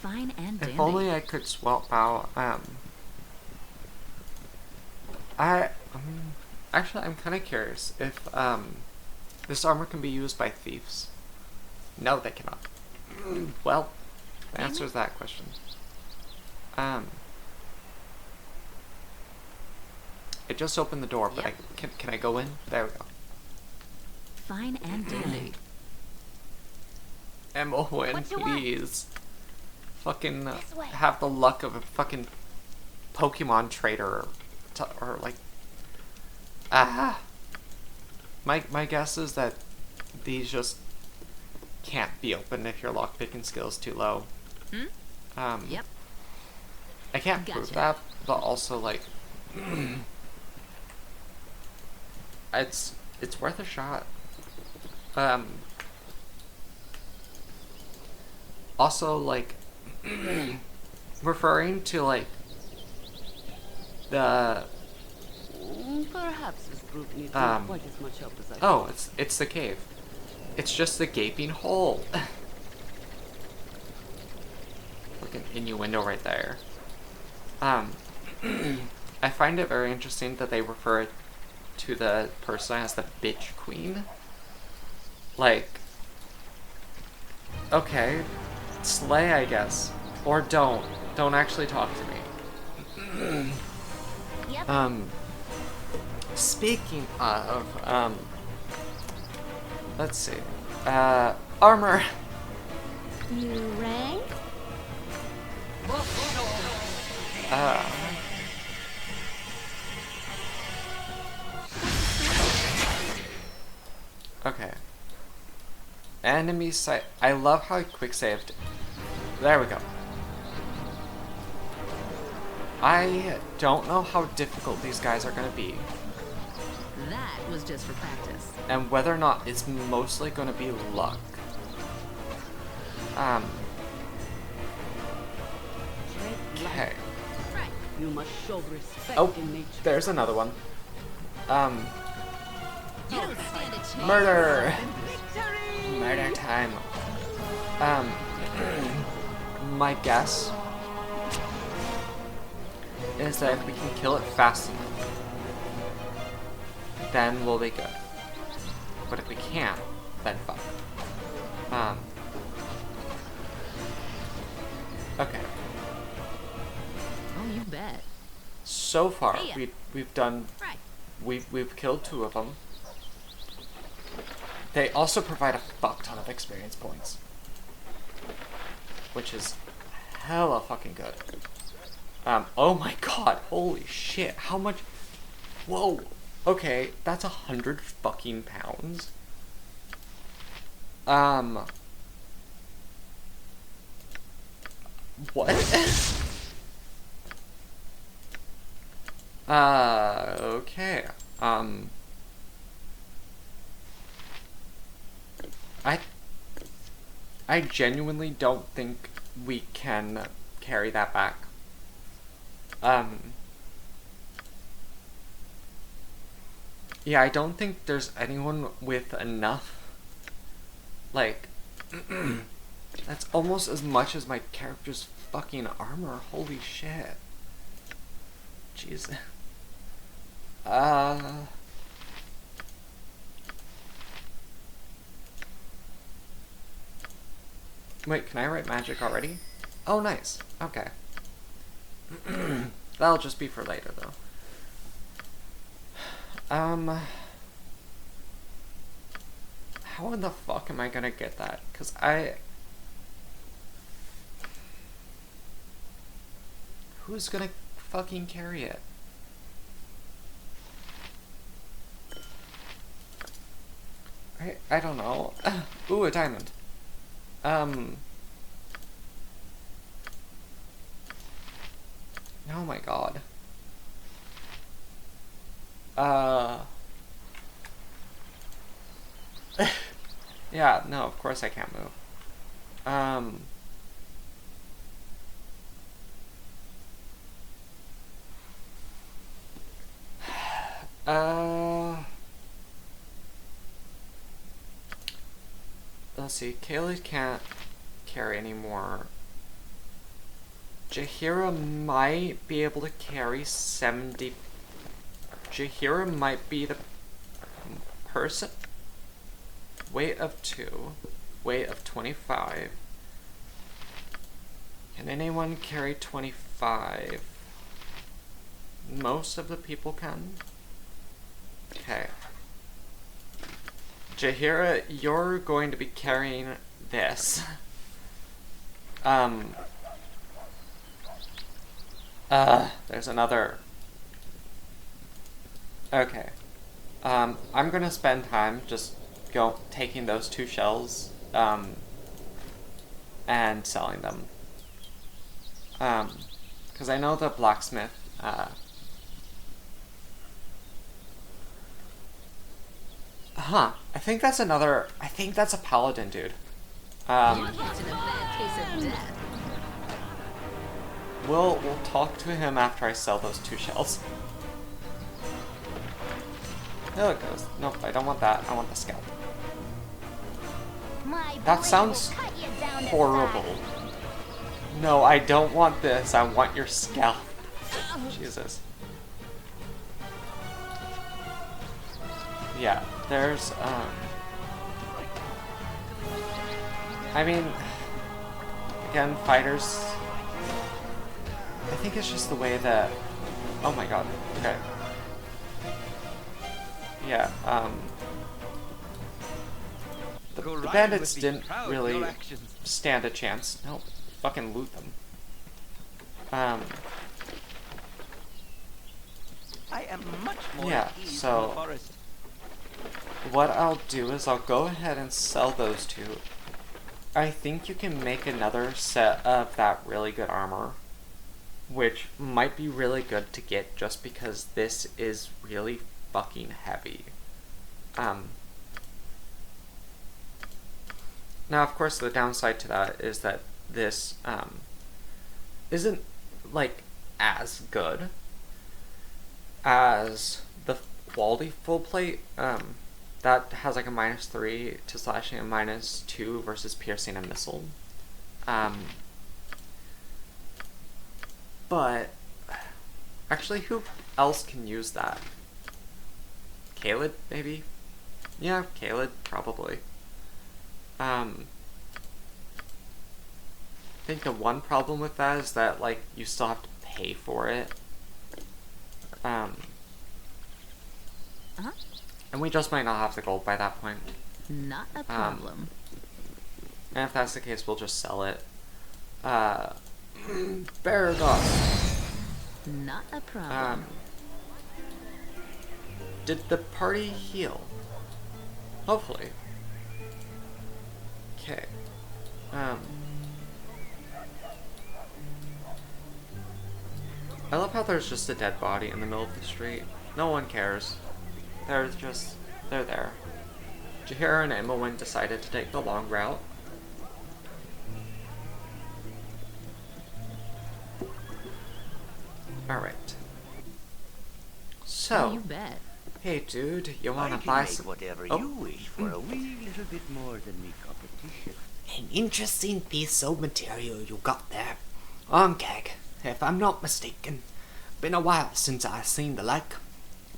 Fine and dandy. If only I could swap out, actually, I'm kind of curious if, this armor can be used by thieves. No, they cannot. Well, that answers that question. It just opened the door, but Yep. can I go in? There we go. Fine and dandy. Emmeline, What you want? please. Fucking This way. have the luck of a fucking Pokemon trader, or like, My guess is that these just can't be opened if your lockpicking skill is too low. Yep. I can't prove Gotcha. that, but also, like, it's worth a shot. Also, like, referring to, like, the... Perhaps this group needs Um, not quite as much help as I Oh, thought. it's the cave. It's just the gaping hole. Fucking innuendo right there. I find it very interesting that they refer to the person as the bitch queen. Like, okay, slay, I guess. Or don't. Don't actually talk to me. Yep. Speaking of, let's see. Armor. You rang? Okay. Enemy sight. I love how I quick saved. There we go. I don't know how difficult these guys are gonna be, That was just for practice. and whether or not it's mostly gonna be luck. Okay. Right. You must show respect Oh, in nature. there's another one. You don't stand a chance. Murder! Murder time. my guess is that if we can kill it fast enough, then we'll be good. But if we can't, then fuck. Okay. Oh, you bet. So far, Hey, we've done, Right. we've killed 2 of them. They also provide a fuck ton of experience points, which is hella fucking good. Oh my god, holy shit, how much? Whoa. Okay, that's 100 fucking pounds. What? Okay. I genuinely don't think we can carry that back. Yeah, I don't think there's anyone with enough, like, that's almost as much as my character's fucking armor. Holy shit. Jeez. Wait, can I write magic already? Oh, nice. Okay. That'll just be for later, though. How in the fuck am I gonna get that? 'Cause who's gonna fucking carry it? I don't know. Ooh, a diamond. Oh my god. Yeah, no, of course I can't move. Let's see, Kaylee can't carry anymore. Jaheira might be able to carry 70. Jaheira might be the person. Weight of 2. Weight of 25. Can anyone carry 25? Most of the people can. Okay. Jaheira, you're going to be carrying this. There's another. Okay. I'm gonna spend time just taking those 2 shells, and selling them. Cause I know the blacksmith, I think that's a paladin dude. You're catching a bad case of death. We'll talk to him after I sell those 2 shells. There it goes. Nope, I don't want that. I want the scalp. That sounds horrible. No, I don't want this. I want your scalp. Jesus. Yeah, there's, I mean, again, fighters, I think it's just the way that, oh my god, okay. Yeah, the bandits didn't really stand a chance. No, fucking loot them. I am much more yeah, at ease so in the forest. what I'll do is I'll go ahead and sell those 2. I think you can make another set of that really good armor, which might be really good to get just because this is really fucking heavy. Now, of course, the downside to that is that this isn't like as good as the quality full plate. That has like a -3 to slashing and -2 versus piercing and missile. But actually, who else can use that? Caleb, maybe? Yeah, Caleb, probably. I think the one problem with that is that, like, you still have to pay for it. And we just might not have the gold by that point. Not a problem. And if that's the case, we'll just sell it. Barados. Not a problem. Did the party heal? Hopefully. Okay. I love how there's just a dead body in the middle of the street. No one cares. They're there. Jahira and Imowen decided to take the long route. Alright. So, You bet. hey dude, you wanna I can buy make some— whatever oh. you wish for a wee little bit more than me competition. An interesting piece of material you got there. Keg, if I'm not mistaken. Been a while since I seen the like.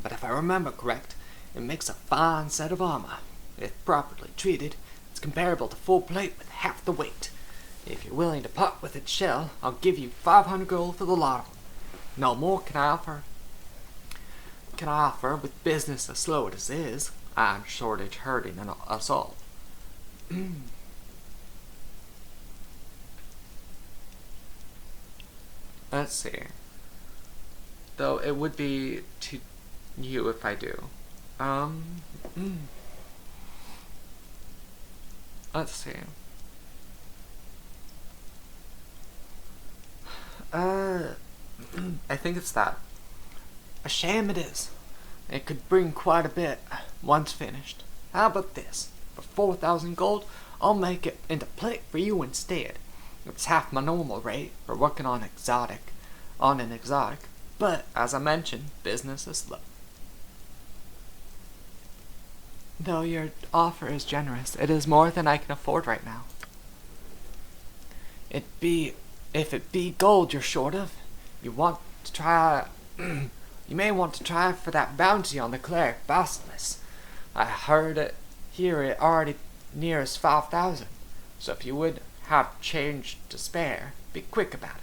But if I remember correct, it makes a fine set of armor. If properly treated, it's comparable to full plate with half the weight. If you're willing to part with its shell, I'll give you 500 gold for the lot of 'em. No more can I offer with business as slow as it is. Iron shortage hurting us all. Let's see. Though it would be to you if I do. Let's see. I think it's that. A shame it is. It could bring quite a bit once finished. How about this? For 4,000 gold, I'll make it into plate for you instead. It's half my normal rate for working on an exotic. But, as I mentioned, business is slow. Though your offer is generous, it is more than I can afford right now. If it be gold you're short of, you may want to try for that bounty on the cleric Basilisk. I hear it already nears 5,000. So if you would have change to spare, be quick about it.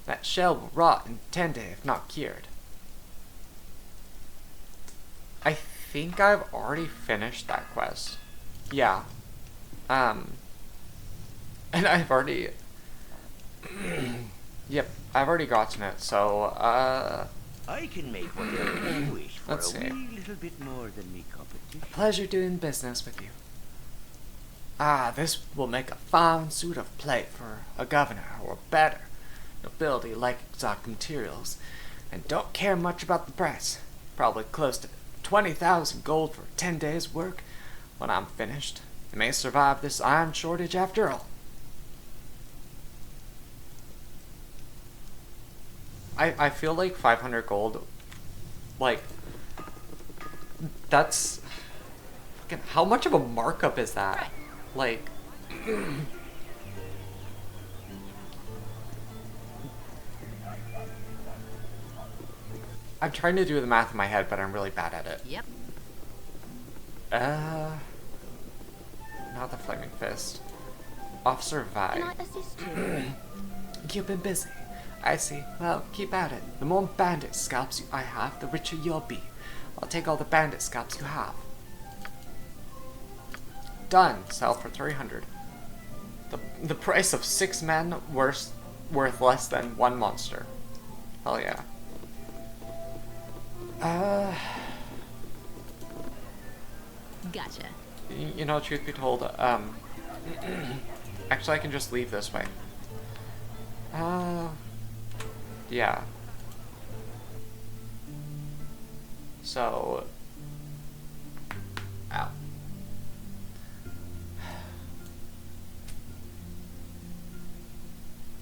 That shell will rot in 10 days if not cured. I think I've already finished that quest. Yeah. And I've already... Yep, I've already gotten it, so, I can make whatever you wish for let's a see. wee little bit more than me competition. Pleasure doing business with you. This will make a fine suit of plate for a governor, or better. Nobility like exotic materials, and don't care much about the price. Probably close to 20,000 gold for 10 days' work. When I'm finished, it may survive this iron shortage after all. I feel like 500 gold, like, that's, how much of a markup is that? Like, I'm trying to do the math in my head, but I'm really bad at it. Yep. Not the Flaming Fist. Officer Vi. Can I assist you? You've been busy. I see. Well, keep at it. The more bandit scalps I have, the richer you'll be. I'll take all the bandit scalps you have. Done. Sell for 300. The price of 6 men worth less than 1 monster. Hell yeah. Gotcha. You know, truth be told, actually I can just leave this way. Yeah. So, ow.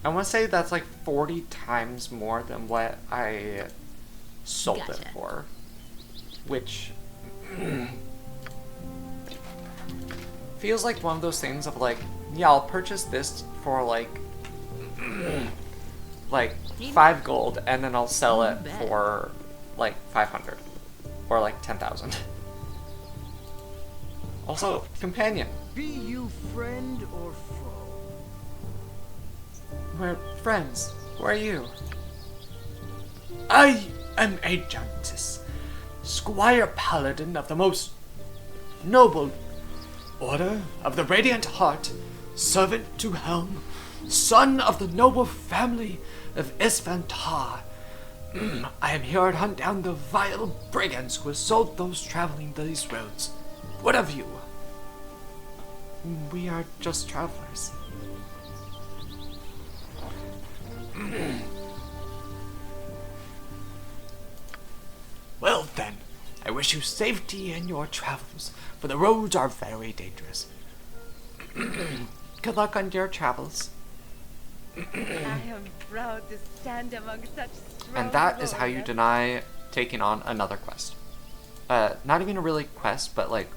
I want to say that's like 40 times more than what I sold it Gotcha. for. Which feels like one of those things of like, Yeah, I'll purchase this for like 5 gold, and then I'll sell it for like 500 or like 10,000. Also, companion. Be you friend or foe? We're friends. Who are you? I am a Justice, Squire Paladin of the most noble Order of the Radiant Heart, servant to Helm, son of the noble family of Isfantar. I am here to hunt down the vile brigands who assault those traveling these roads. What of you? We are just travelers. Well then, I wish you safety in your travels, for the roads are very dangerous. Good luck on your travels. I am proud to stand among such strong And that is how you warriors. deny taking on another quest. Not even a really quest, but like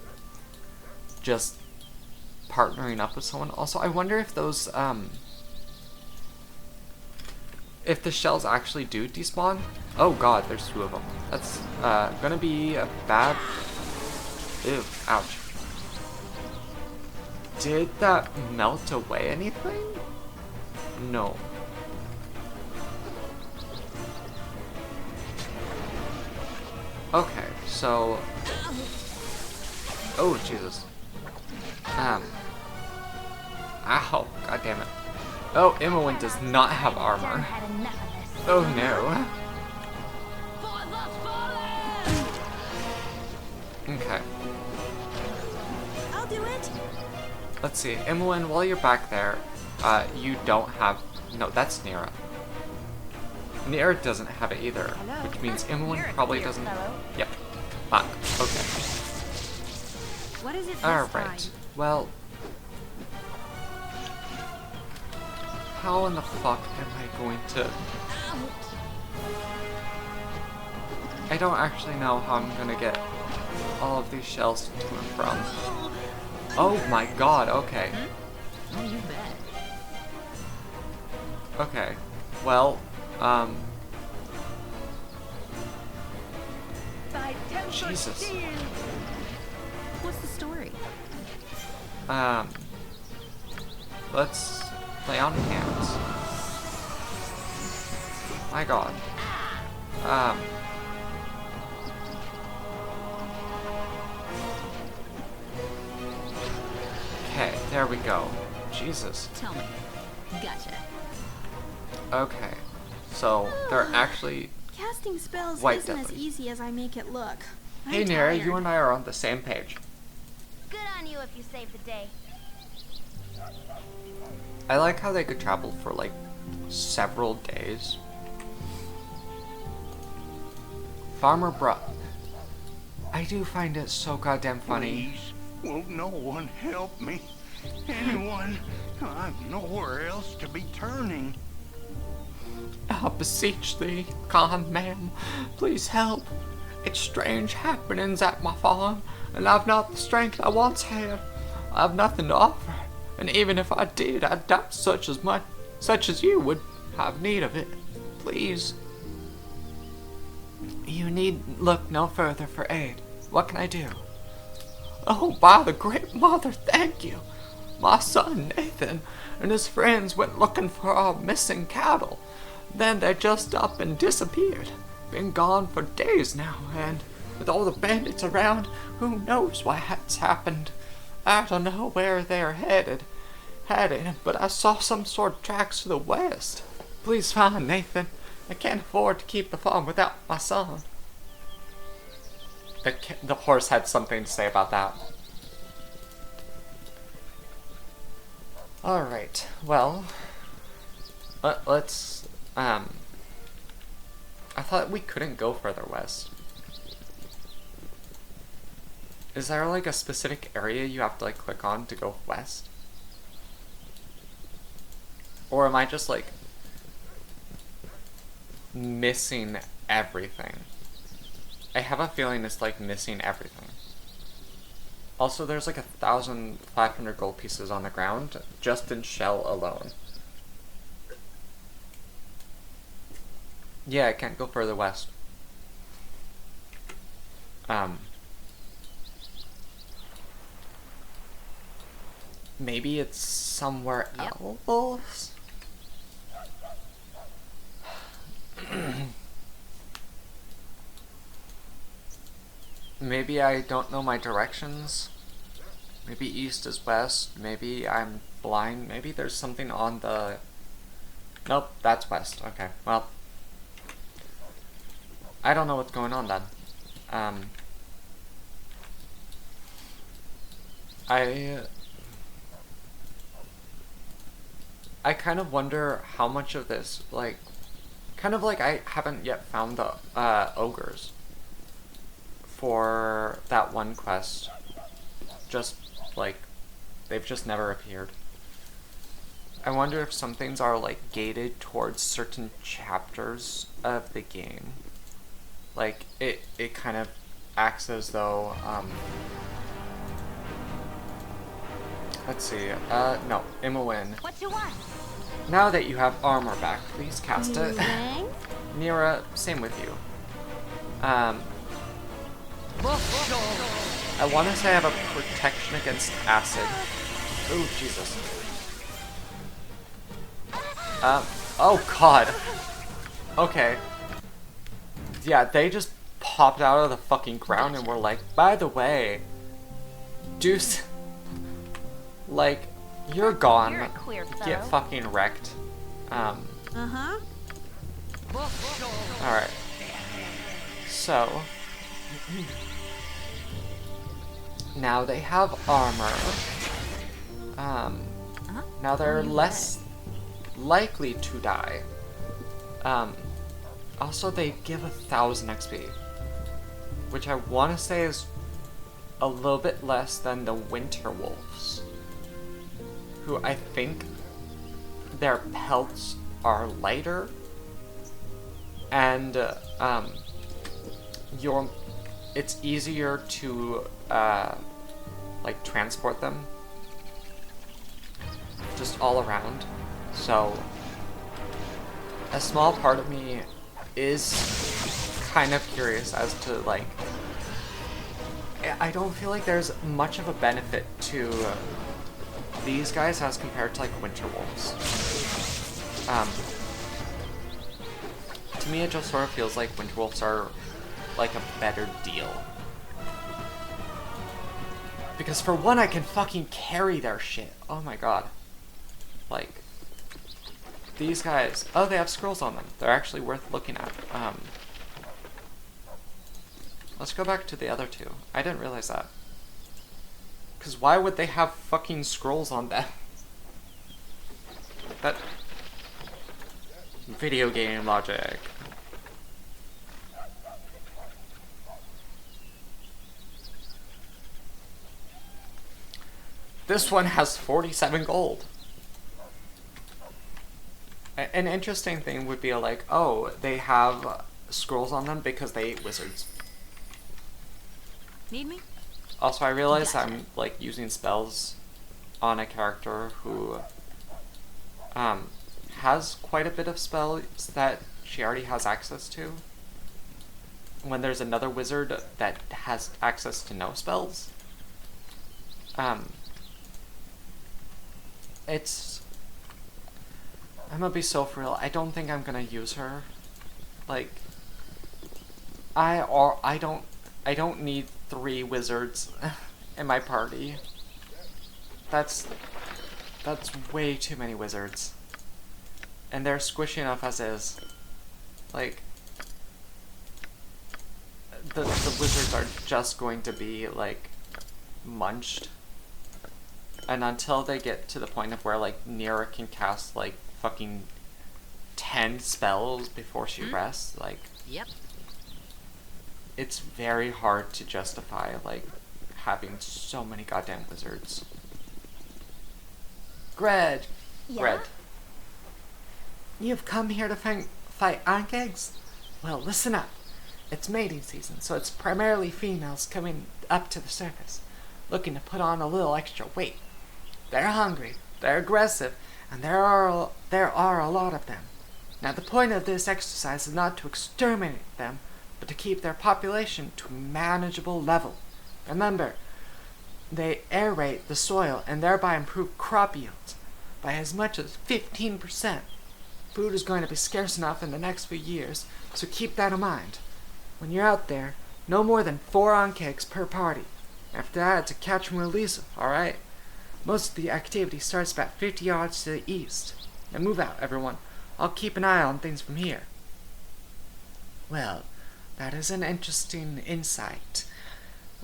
just partnering up with someone. Also, I wonder if those if the shells actually do despawn. Oh god, there's 2 of them. That's gonna be a bad. Ew, ouch. Did that melt away anything? No. Okay, so... Oh, Jesus. Ow, god damn it. Oh, Imowen does not have armor. Oh no. Okay. I'll do it. Let's see. Imowen, while you're back there, you don't have... No, that's Nira. Nira doesn't have it either, which means Imowen probably doesn't... Yep. Fuck. Okay. What is it this Alright. time? Well... How in the fuck am I going to... I don't actually know how I'm gonna get all of these shells to and from. Oh my god, okay. Oh, you bet. Okay. Well, By temple Jesus. shield. What's the story? Let's play on hands. My god. Okay, there we go. Jesus. Tell me. Gotcha. Okay. So, they're actually... Casting spells White isn't as deadly. easy as I make it look. I'm Hey Nira, tired. you and I are on the same page. Good on you if you save the day. I like how they could travel for like several days. Farmer Bruh. I do find it so goddamn funny. Please, won't no one help me? Anyone? I've nowhere else to be turning. I beseech thee, kind ma'am, please help. It's strange happenings at my farm, and I've not the strength I once had. I've nothing to offer, and even if I did, I doubt such as you would have need of it. Please. You need look no further for aid. What can I do? Oh, by the great mother, thank you. My son Nathan and his friends went looking for our missing cattle. Then they just up and disappeared. Been gone for days now, and with all the bandits around, who knows what has happened. I don't know where they're headed, but I saw some sort of tracks to the west. Please find Nathan. I can't afford to keep the farm without my son. The horse had something to say about that. Alright, well, let's, I thought we couldn't go further west. Is there like a specific area you have to like click on to go west? Or am I just like missing everything? I have a feeling it's like missing everything. Also, there's like 1,500 gold pieces on the ground, just in shell alone. Yeah, I can't go further west. Maybe it's somewhere else? Maybe I don't know my directions. Maybe east is west. Maybe I'm blind. Maybe there's something on the... Nope, that's west. Okay, well. I don't know what's going on then. I kind of wonder how much of this, like, kind of like I haven't yet found the ogres for that one quest. Just, like, they've just never appeared. I wonder if some things are, like, gated towards certain chapters of the game. Like, it kind of acts as though, let's see, no, Imowen. What you want? Now that you have armor back, please cast it. Mira, same with you. I want to say I have a protection against acid. Oh, Jesus. Oh god. Okay. Yeah, they just popped out of the fucking ground and were like, by the way, Deuce, like, you're gone. You're a queer Get fellow. fucking wrecked. Uh-huh. Alright. So, now they have armor. Now they're less likely to die. Also, they give 1,000 XP, which I want to say is a little bit less than the Winter Wolves, who I think their pelts are lighter, and it's easier to like transport them just all around. So a small part of me is kind of curious as to, like, I don't feel like there's much of a benefit to these guys as compared to, like, Winter Wolves. To me it just sort of feels like Winter Wolves are like a better deal. Because for one, I can fucking carry their shit. Oh my god. Like, these guys, oh, they have scrolls on them. They're actually worth looking at. Let's go back to the other two. I didn't realize that. Because why would they have fucking scrolls on them? That... video game logic. This one has 47 gold. An interesting thing would be like, oh, they have scrolls on them because they ate wizards. Need me? Also, I realize I'm, like, using spells on a character who has quite a bit of spells that she already has access to, when there's another wizard that has access to no spells. I'm gonna be so for real, I don't think I'm gonna use her. Like, I don't need 3 wizards in my party. That's way too many wizards. And they're squishy enough as is. Like, the wizards are just going to be, like, munched. And until they get to the point of where, like, Nira can cast, like, fucking 10 spells before she rests, like... Yep. It's very hard to justify, like, having so many goddamn wizards. Gred! Yeah? Gred. You've come here to fight Ankegs? Well, listen up. It's mating season, so it's primarily females coming up to the surface. looking to put on a little extra weight. They're hungry, they're aggressive, and there are a lot of them. Now the point of this exercise is not to exterminate them, but to keep their population to a manageable level. Remember, they aerate the soil and thereby improve crop yields by as much as 15%. Food is going to be scarce enough in the next few years, so keep that in mind. When you're out there, no more than 4 oncakes per party. After that, it's a catch and release, alright? Most of the activity starts about 50 yards to the east. Now move out, everyone. I'll keep an eye on things from here. Well, that is an interesting insight.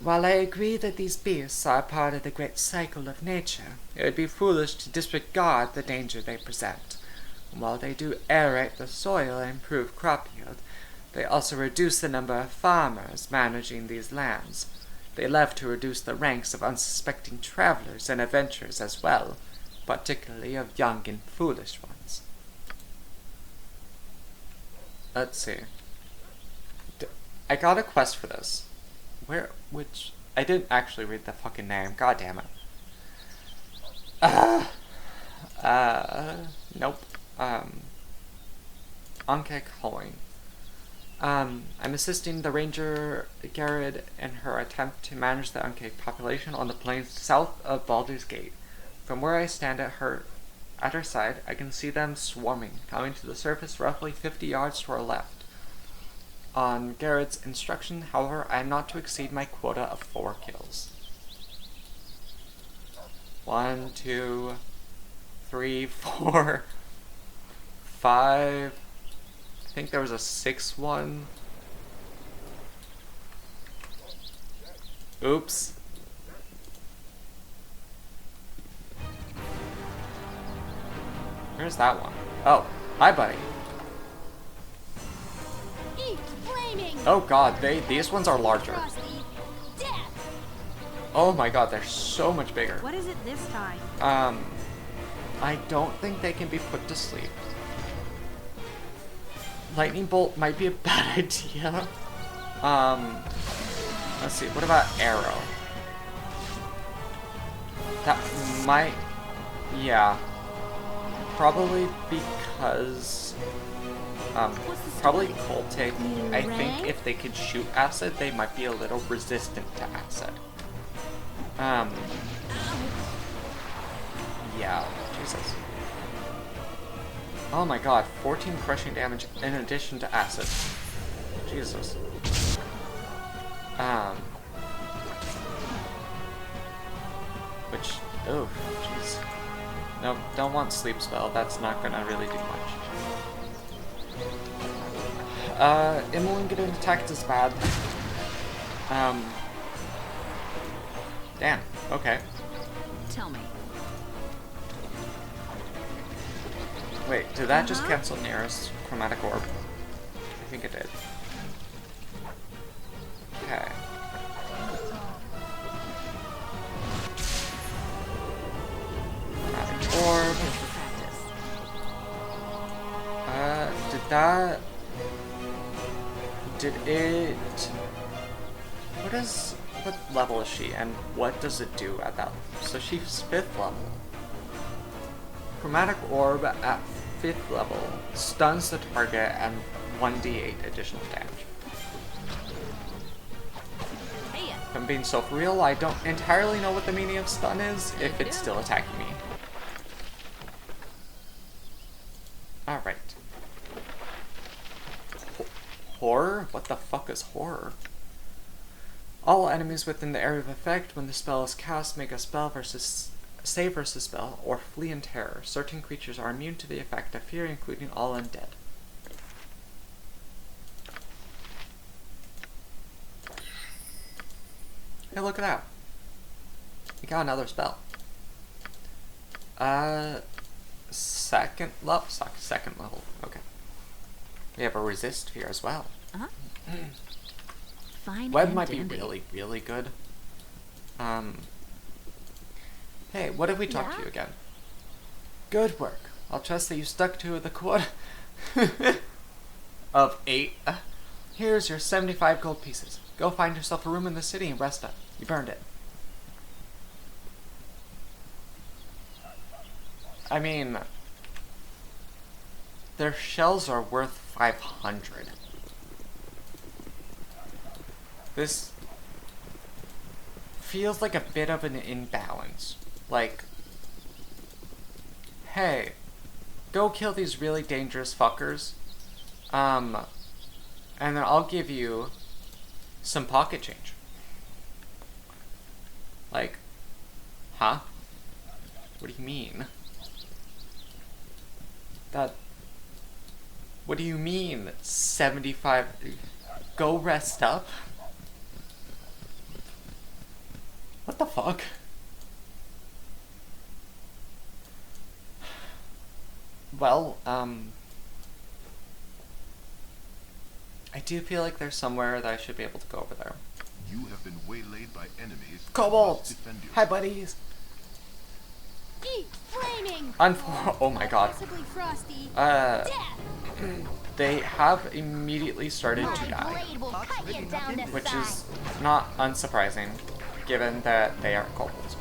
While I agree that these beasts are part of the great cycle of nature, it would be foolish to disregard the danger they present. While they do aerate the soil and improve crop yield, they also reduce the number of farmers managing these lands. They love to reduce the ranks of unsuspecting travelers and adventurers as well, particularly of young and foolish ones. Let's see. I got a quest for this. I didn't actually read the fucking name. God damn it. Nope. Anke calling. I'm assisting the ranger Gayte in her attempt to manage the Anke population on the plains south of Baldur's Gate. From where I stand at her side, I can see them swarming, coming to the surface roughly 50 yards to our left. On Gayte's instruction, however, I am not to exceed my quota of 4 kills. 1, 2, 3, 4, 5. I think there was a 6th one. Oops. Where's that one? Oh, hi buddy. Oh god, these ones are larger. Oh my god, they're so much bigger. What is it this time? I don't think they can be put to sleep. Lightning bolt might be a bad idea. Let's see, what about arrow? That might, yeah. Probably because, probably Gayte. I think if they could shoot acid, they might be a little resistant to acid. Yeah, Jesus. Oh my god, 14 crushing damage in addition to acid. Jesus. Which, oh, jeez. No, don't want sleep spell, that's not gonna really do much. Imoen getting attacked is bad. Damn, okay. Tell me. Wait, did that just cancel nearest chromatic orb? I think it did. Okay. Chromatic orb. Did it... What level is she, and what does it do at that level? So she's 5th level. Chromatic orb at 5th level stuns the target and 1d8 additional damage. If I'm being so for real, I don't entirely know what the meaning of stun is, if it's still attacking me. Alright. Horror? What the fuck is horror? All enemies within the area of effect when the spell is cast make a save versus spell, or flee in terror. Certain creatures are immune to the effect of fear, including all undead. Hey, look at that. We got another spell. Second level. Okay. We have a resist here as well. Fine. Web might be really, really good. Hey, what if we talk to you again? Good work. I'll trust that you stuck to the quota of 8. Here's your 75 gold pieces. Go find yourself a room in the city and rest up. You burned it. I mean, their shells are worth 500. This feels like a bit of an imbalance. Like, hey, go kill these really dangerous fuckers. And then I'll give you some pocket change. Like, huh? What do you mean? What do you mean, 75? Go rest up? What the fuck? Well, I do feel like there's somewhere that I should be able to go over there. You have been waylaid by enemies. Kobolds! Defend yourself. Hi, buddies! Flaming! Oh my god. Possibly frosty. They have immediately started to die, Blade will cut you down to which size. is not unsurprising, given that they are kobolds.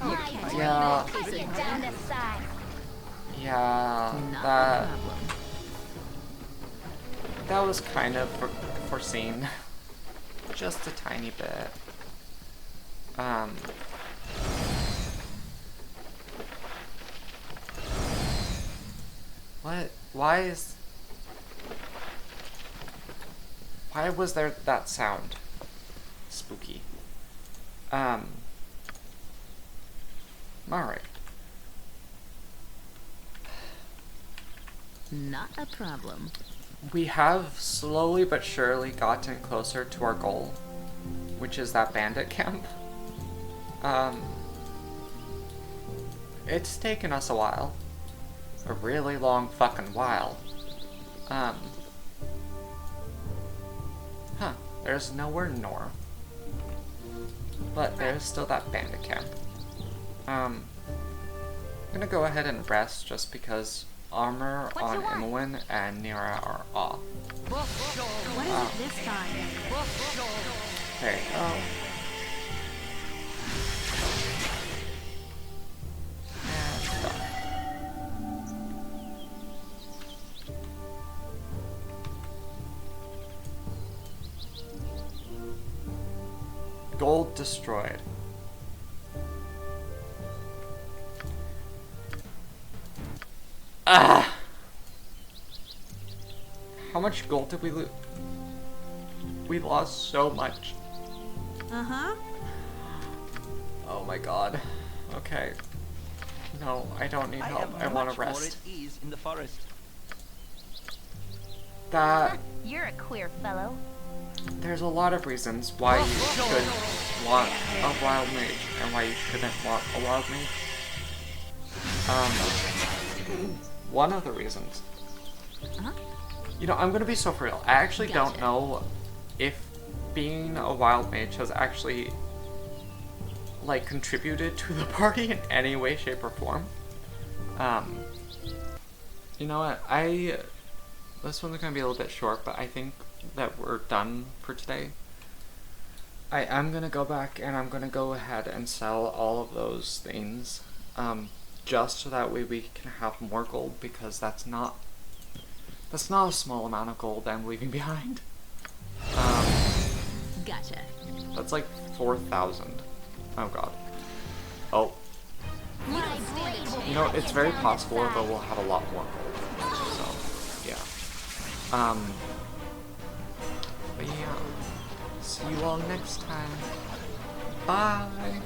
My blade Yeah. will cut you down to size. Yeah, Not a that problem. was kind of foreseen, just a tiny bit. What? Why was there that sound? Spooky. Alright. Not a problem. We have slowly but surely gotten closer to our goal, which is that bandit camp. It's taken us a while. A really long fucking while. There's nowhere north. But there's still that bandit camp. I'm gonna go ahead and rest just because armor on Imoen and Nira are off. What is it this time? There you go. And done. Gold destroyed. Ah! How much gold did we lose? We lost so much. Uh-huh. Oh my god. Okay. No, I don't need help. I want to rest. Ease in the forest. You're a queer fellow. There's a lot of reasons why you should want a wild mage and why you shouldn't want a wild mage. One of the reasons. You know, I'm gonna be so for real. I actually don't know if being a wild mage has actually, like, contributed to the party in any way, shape, or form. You know what? This one's gonna be a little bit short, but I think that we're done for today. I am gonna go back and I'm gonna go ahead and sell all of those things, just so that way we can have more gold, because that's not a small amount of gold I'm leaving behind. Gotcha. That's like 4,000. Oh god. Oh. You know, it's very possible that we'll have a lot more gold. So, yeah. But yeah. See you all next time. Bye!